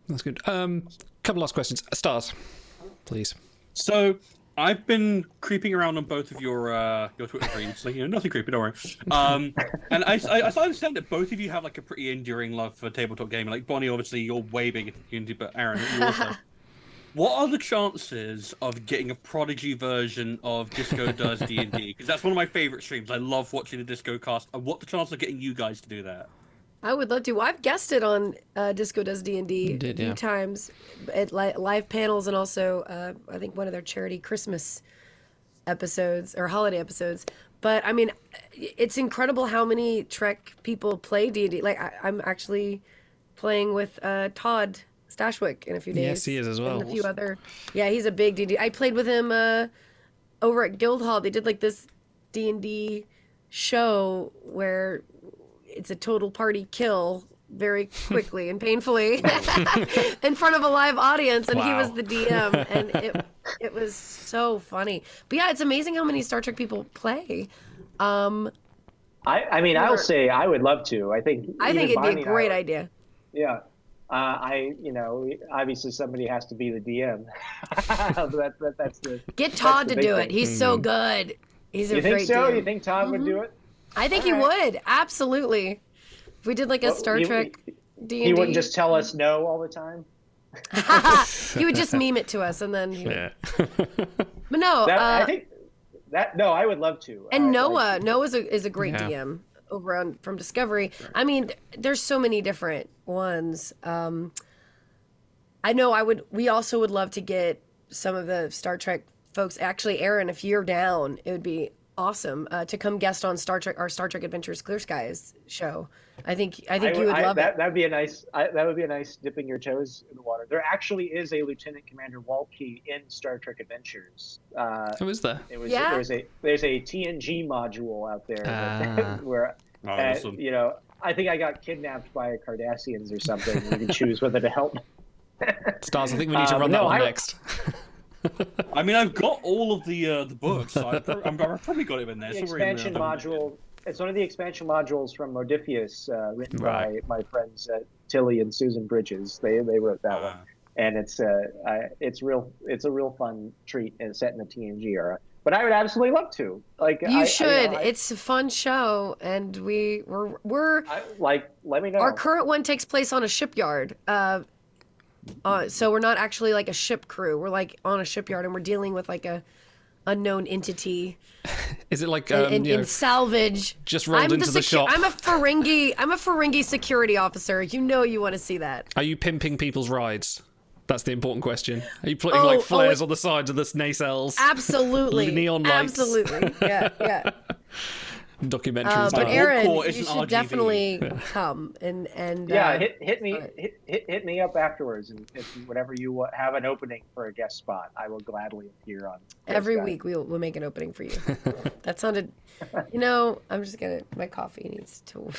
That's good. Couple last questions. Stars, please. So I've been creeping around on both of your Twitter feeds. Like, you know, nothing creepy, don't worry. And I understand that both of you have, like, a pretty enduring love for tabletop gaming. Like, Bonnie, obviously, you're way bigger into the community, but Aaron, you also. What are the chances of getting a Prodigy version of Disco Does D&D? Because that's one of my favorite streams. I love watching the Disco cast. And what the chances of getting you guys to do that? I would love to. Well, I've guested on Disco Does D&D a few times at live panels, and also I think one of their charity Christmas episodes or holiday episodes. But I mean, it's incredible how many Trek people play D&D. Like, I'm actually playing with Todd Stashwick in a few days. Yes, he is as well. And a few other. Yeah, he's a big D&D. I played with him over at Guildhall. They did, like, this D&D show where it's a total party kill very quickly and painfully in front of a live audience, and he was the DM, and it was so funny. But yeah, it's amazing how many Star Trek people play. I mean, I'll say I would love to. I think it'd be a great idea. Yeah. You know, obviously somebody has to be the DM. That's the Get Todd to do it. He's so good. He's a great DM. You think Todd would do it? I think he would. Absolutely. If we did, like, a Star Trek D&D. He wouldn't just tell us no all the time? He would just meme it to us, and then But no, I think that I would love to. And Noah is a great DM over from Discovery. Sure. I mean, there's so many different ones. I know we also would love to get some of the Star Trek folks. Actually, Aaron, if you're down, it would be awesome to come guest on Star Trek Adventures Clear Skies show. I think you would love it. That would be a nice dipping your toes in the water. There actually is a Lieutenant Commander Waltke in Star Trek Adventures. Who is that? There's a TNG module out there where awesome. You know, I think I got kidnapped by Cardassians or something. You can choose whether to help. Stars, I think we need to run that one next. I mean, I've got all of the books. So I've probably got it in there. The expansion module. It's one of the expansion modules from Modiphius, written by my friends Tilly and Susan Bridges. They wrote that one, and it's a real fun treat and set in the TNG era. But I would absolutely love to. Like You should. It's a fun show, and we're let me know. Our current one takes place on a shipyard. So we're not actually like a ship crew. We're like on a shipyard, and we're dealing with like a unknown entity. Is it like in salvage? Just rolled into the shop. I'm a Ferengi security officer. You know you want to see that. Are you pimping people's rides? That's the important question. Are you putting like flares on the sides of the nacelles? Absolutely. Neon lights. Absolutely. Yeah. Documentaries. But Aaron, you should RGB. definitely come and hit me up afterwards, and if whenever you have an opening for a guest spot, I will gladly appear on. Every week we'll make an opening for you. That sounded, I'm just gonna. My coffee needs to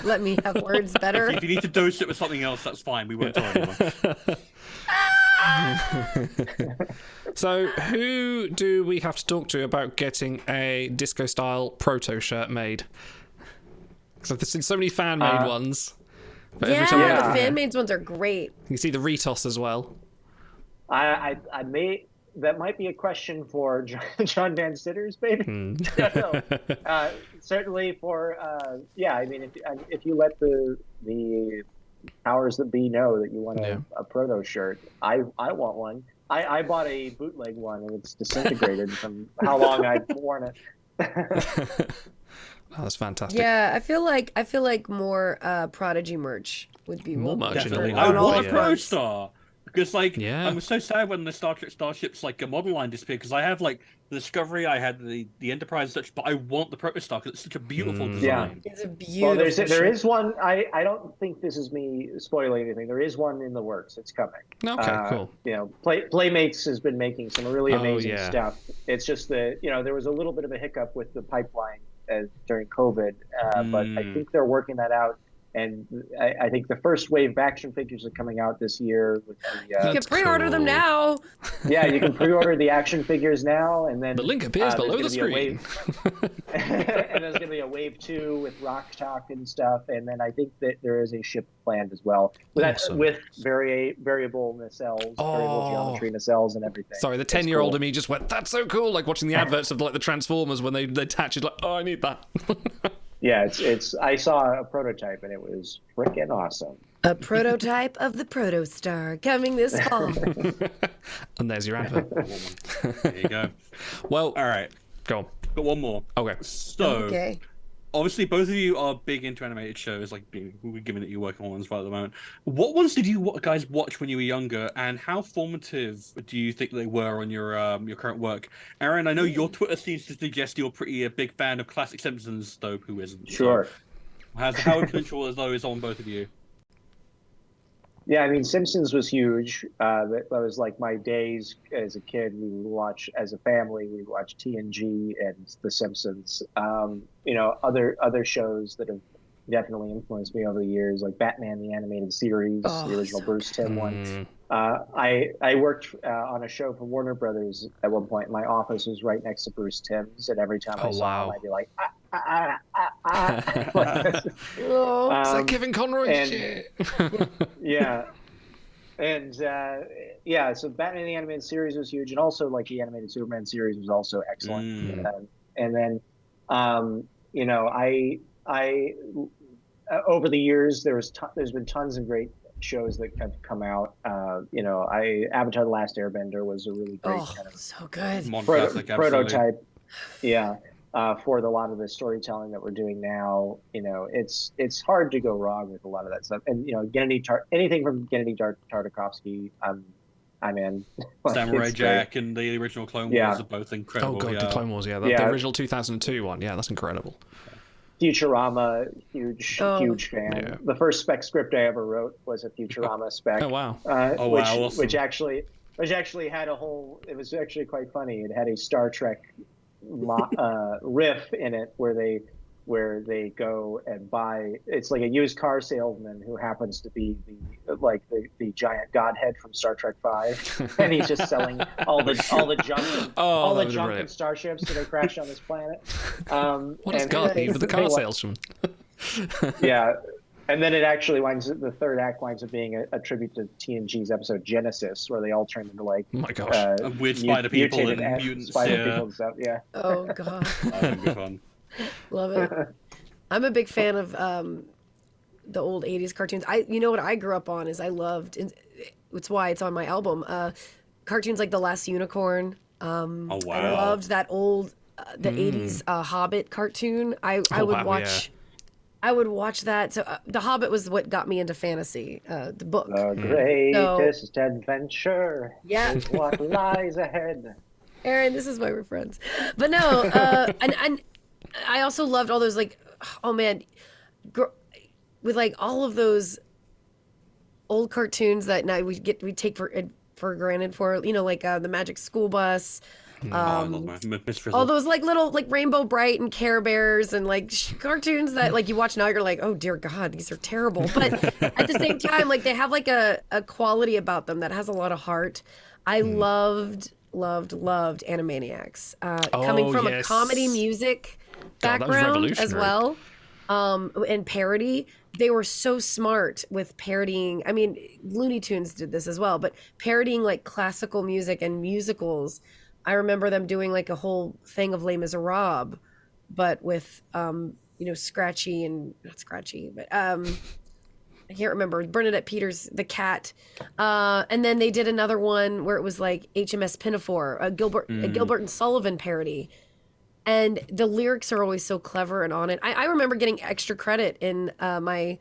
let me have words better. If you need to dose it with something else, that's fine. We won't tell anyone. So, who do we have to talk to about getting a disco-style proto shirt made? Because I've seen so many fan-made ones. But The fan-made ones are great. You see the Ritos as well. I may. That might be a question for John Van Sitters, maybe. Certainly for I mean, if you let the powers that be know that you want a proto shirt, I want one. I bought a bootleg one, and it's disintegrated from how long I've worn it. Oh, that's fantastic. Yeah, I feel like more Prodigy merch would be more merch. Definitely. On I all want the a Pro fronts. Star. Because, Yeah. I was so sad when the Star Trek Starships, a model line disappeared, because I have, the Discovery, I had the Enterprise and such, but I want the Protostar, because it's such a beautiful design. It's a beautiful there is one, I don't think this is me spoiling anything, there is one in the works, it's coming. Okay, cool. Playmates has been making some really amazing yeah. stuff. It's just that, there was a little bit of a hiccup with the pipeline during COVID, but I think they're working that out. And I think the first wave of action figures are coming out this year. With the, you can pre-order them now. Yeah, you can pre-order the action figures now, and then The link appears below the screen. And there's going to be a wave 2 with Rock Talk and stuff, and then I think that there is a ship planned as well with variable nacelles, variable geometry nacelles, and everything. Sorry, the 10-year-old in me just went, "That's so cool!" Like watching the adverts of the Transformers when they attach it, like, "Oh, I need that." Yeah, it's. I saw a prototype and it was freaking awesome. A prototype of the Protostar coming this fall. And there's your advert. There you go. Well, All right. go on. Got one more. Okay. So, Okay. obviously, both of you are big into animated shows, given that you're working on ones right at the moment. What ones did you guys watch when you were younger, and how formative do you think they were on your current work? Aaron, I know your Twitter seems to suggest you're a big fan of classic Simpsons, though. Who isn't? Sure. So, how influential is those on both of you? Yeah, I mean, Simpsons was huge. That was like my days as a kid. We would watch, as a family, we would watch TNG and The Simpsons. Other shows that have definitely influenced me over the years, like Batman the Animated Series, the original Bruce Timm one. I worked on a show for Warner Brothers at one point. My office was right next to Bruce Timm's, and every time I saw him, I'd be like, Is that Kevin Conroy shit? Yeah. And so Batman the Animated Series was huge, and also like the animated Superman series was also excellent. And then, I over the years there's been tons of great shows that have come out. Avatar: The Last Airbender was a really great kind of so good prototype. Yeah. For a lot of the storytelling that we're doing now, it's hard to go wrong with a lot of that stuff. And anything from Gennady Tartakovsky, I'm in. Samurai Jack and the original Clone Wars are both incredible. Oh god, the Clone Wars, the original 2002 one, that's incredible. Futurama, huge fan. Yeah. The first spec script I ever wrote was a Futurama spec. Oh wow! Awesome. Which actually had a whole. It was actually quite funny. It had a Star Trek riff in it where they go and buy. It's like a used car salesman who happens to be the giant godhead from Star Trek V, and he's just selling all the junk and starships that are crashed on this planet. What does God need with the car salesman? Yeah. And then it actually the third act winds up being a tribute to TNG's episode Genesis, where they all turn into like Oh my gosh. Weird spider people mutated and mutants. spider Yeah. people and stuff. Yeah. Oh god, That'd be fun. love it. I'm a big fan of the old 80s cartoons. You know what I grew up on is I loved, it's why it's on my album, cartoons like The Last Unicorn. Oh wow. I loved that old the 80s Hobbit cartoon. I would watch I would watch that. So The Hobbit was what got me into fantasy, the book. The greatest adventure Yeah. is what lies ahead. Aaron, this is why we're friends. But no, and I also loved all those, like, oh man, with like all of those old cartoons that now we take for granted, for, you know, like the Magic School Bus. I love my Miss Frizzle. All those like little like Rainbow Bright and Care Bears and like cartoons that like you watch now, you're like, oh dear God, these are terrible. But at the same time, like they have like a quality about them that has a lot of heart. I loved Animaniacs. Coming from a comedy music background as well, and parody. They were so smart with parodying. I mean, Looney Tunes did this as well, but parodying like classical music and musicals. I remember them doing like a whole thing of Les Miserables, but with not Scratchy, but I can't remember, Bernadette Peters, the cat, and then they did another one where it was like HMS Pinafore, a Gilbert and Sullivan parody, and the lyrics are always so clever and on it. I remember getting extra credit in my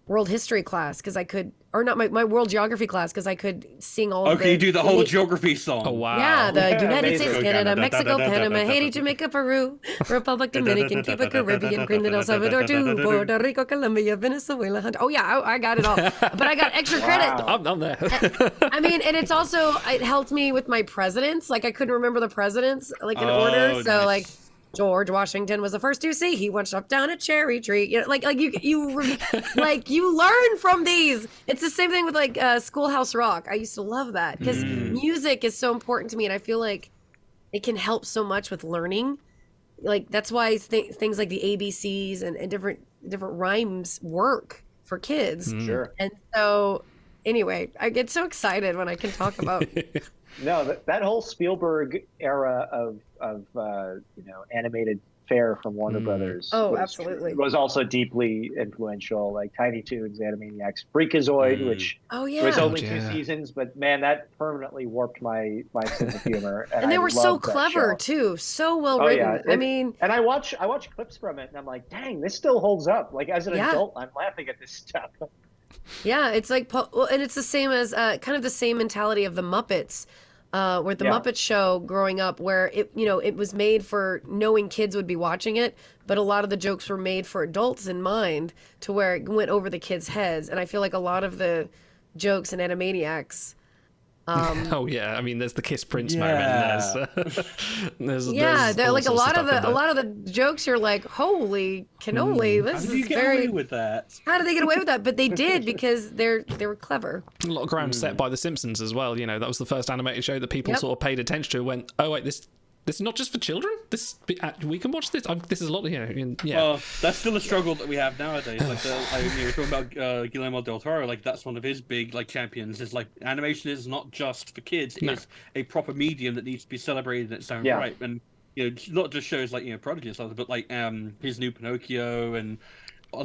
world history class because I could, or not my world geography class, because I could sing all of Okay, you do the whole geography song. Oh wow. Yeah, the United States, amazing. Canada, Mexico, Panama, Haiti, Jamaica, Peru, Republic Dominican, Cuba, Caribbean, Greenland, El Salvador, too, Puerto Rico, Colombia, Venezuela. Oh yeah, I got it all. But I got extra credit. I'm there. I mean, and it helped me with my presidents. Like I couldn't remember the presidents like in order, so nice. like George Washington was the first to see. He went up down a cherry tree. You know, like you learn from these. It's the same thing with like Schoolhouse Rock. I used to love that because music is so important to me, and I feel like it can help so much with learning. Like that's why things like the ABCs and different rhymes work for kids. Sure. And so, anyway, I get so excited when I can talk about. No, that whole Spielberg era of animated fare from Warner Brothers. Absolutely. Was also deeply influential. Like Tiny Toons, Animaniacs, Freakazoid, which was only 2 seasons, but man, that permanently warped my sense of humor. And they were so clever too, so well written. Yeah. I mean, and I watch clips from it, and I'm like, dang, this still holds up. Like as an adult, I'm laughing at this stuff. Yeah, it's like, and it's the same as kind of the same mentality of the Muppets. Where the Muppet Show growing up, where it was made for knowing kids would be watching it, but a lot of the jokes were made for adults in mind, to where it went over the kids' heads. And I feel like a lot of the jokes in Animaniacs. Oh yeah, I mean, there's the Kiss Prince moment. There's they're like a lot of the jokes. You're like, holy cannoli! This How did you is get away with that? How did they get away with that? But they did, because they were clever. A lot of ground set by The Simpsons as well. You know, that was the first animated show that people sort of paid attention to. Went, oh wait, this is not just for children. We can watch this. This is a lot. Yeah. That's still a struggle that we have nowadays. Like we're talking about Guillermo del Toro. Like that's one of his big champions. Is like animation is not just for kids. It's a proper medium that needs to be celebrated in its own right. And not just shows like Prodigy and stuff, but like his new Pinocchio and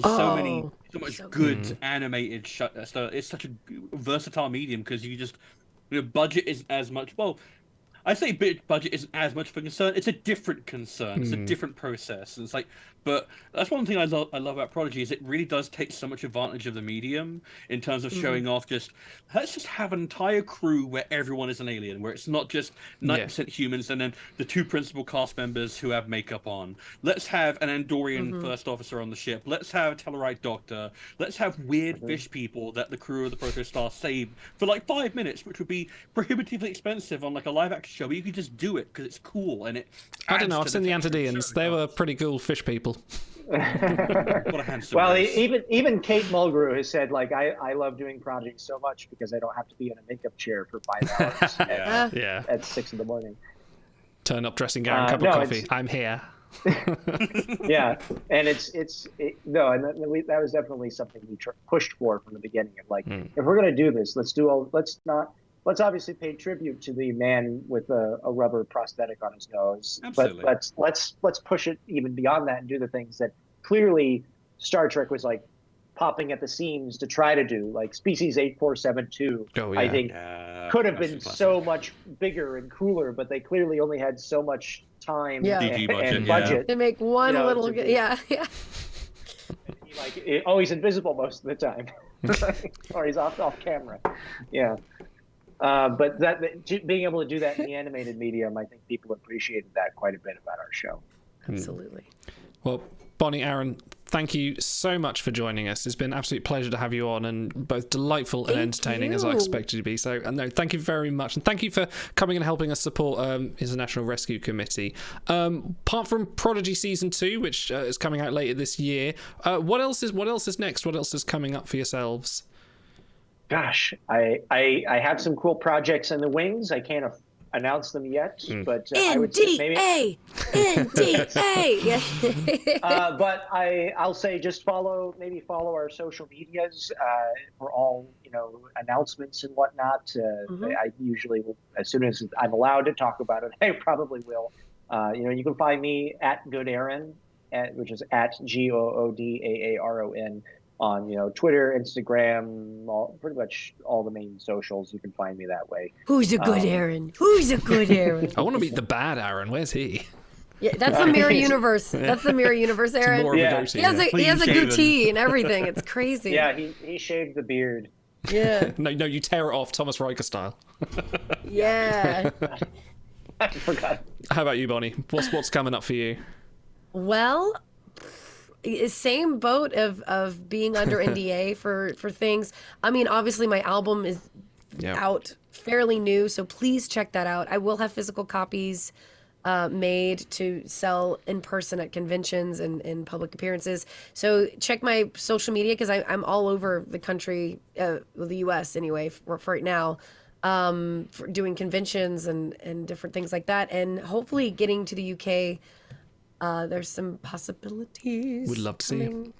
so much good animated stuff. It's such a versatile medium because you just budget is as much. Well, I say budget isn't as much of a concern. It's a different concern. It's a different process. It's like, but that's one thing I love about Prodigy is it really does take so much advantage of the medium in terms of showing off. Let's just have an entire crew where everyone is an alien, where it's not just 90% humans and then the 2 principal cast members who have makeup on. Let's have an Andorian first officer on the ship. Let's have a Tellarite doctor. Let's have weird fish people that the crew of the Protostar saved for like 5 minutes, which would be prohibitively expensive on like a live action show. But you could just do it because it's cool and it. I don't know. I've seen the Antideans. They were pretty cool fish people. What a handsome Well, race. even Kate Mulgrew has said, like, I love doing projects so much because I don't have to be in a makeup chair for 5 hours Yeah. at 6 in the morning. Turn up, dressing gown, cup of coffee. I'm here. Yeah, and no, and that was definitely something we pushed for from the beginning. Of like, if we're gonna do this, let's obviously pay tribute to the man with a rubber prosthetic on his nose. Absolutely. But let's push it even beyond that and do the things that clearly Star Trek was like popping at the seams to try to do. Like Species 8472, I think could have been so much bigger and cooler, but they clearly only had so much time and budget to make one little like he's invisible most of the time. Or he's off camera. But being able to do that in the animated medium, I think people appreciated that quite a bit about our show. Absolutely. Well, Bonnie, Aaron, thank you so much for joining us. It's been an absolute pleasure to have you on, and both delightful and entertaining as I expected you to be. So, no, thank you very much, and thank you for coming and helping us support International Rescue Committee. Apart from Prodigy season 2, which is coming out later this year, what else is next? What else is coming up for yourselves? Gosh, I have some cool projects in the wings. I can't announce them yet, but I would say maybe NDA. But I'll say just follow our social medias for all announcements and whatnot. I usually, as soon as I'm allowed to talk about it, I probably will. You can find me at Good Aaron, which is at GOODAARON. On Twitter, Instagram, pretty much all the main socials. You can find me that way. Who's a good Aaron? Who's a good Aaron? I want to meet the bad Aaron. Where's he? Yeah, that's the Mirror Universe. That's the Mirror Universe Aaron. More of a goatee, he has a goatee and everything. It's crazy. Yeah, he shaved the beard. Yeah. No, you tear it off, Thomas Riker style. Yeah. I forgot. How about you, Bonnie? What's coming up for you? Well, same boat of being under NDA for things. I mean, obviously my album is out fairly new, so please check that out. I will have physical copies made to sell in person at conventions and in public appearances. So check my social media, because I'm all over the country, the U.S. anyway, for right now, for doing conventions and different things like that, and hopefully getting to the U.K. There's some possibilities. Would love to see you.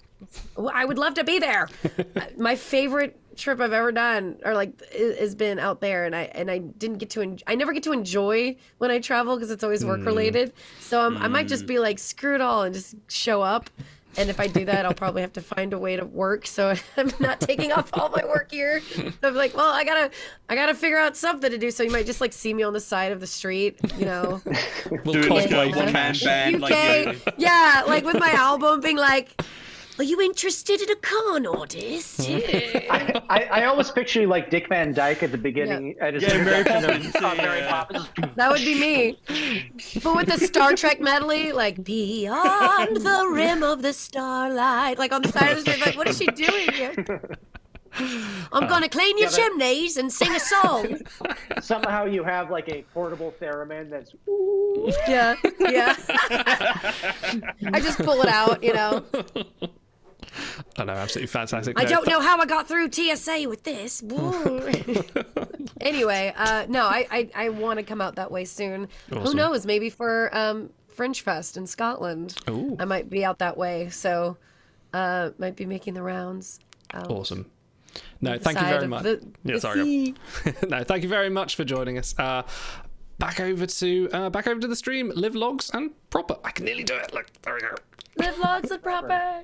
Well, I would love to be there. My favorite trip I've ever done, has been out there, and I didn't get to. I never get to enjoy when I travel because it's always work related. So I might just be like, screw it all, and just show up. And if I do that, I'll probably have to find a way to work. So I'm not taking off all my work here. So I'm like, well, I gotta figure out something to do. So you might just see me on the side of the street, We'll cosplay one-man band, UK, with my album, being like, are you interested in a con artist? I almost picture you like Dick Van Dyke at the beginning. At his introduction of Mary Poppins. That would be me. But with the Star Trek medley, beyond the rim of the starlight, on the side of the street, what is she doing here? I'm gonna clean your chimneys and sing a song. Somehow you have a portable theremin that's. Yeah. I just pull it out, I know, absolutely fantastic. I don't know how I got through TSA with this. Anyway, no, I want to come out that way soon. Awesome. Who knows? Maybe for Fringe Fest in Scotland. Ooh. I might be out that way, so might be making the rounds. Awesome. No, thank you very much. No, thank you very much for joining us. Back over to the stream. Live Logs and Proper. I can nearly do it. Look, there we go. Live Logs and Proper.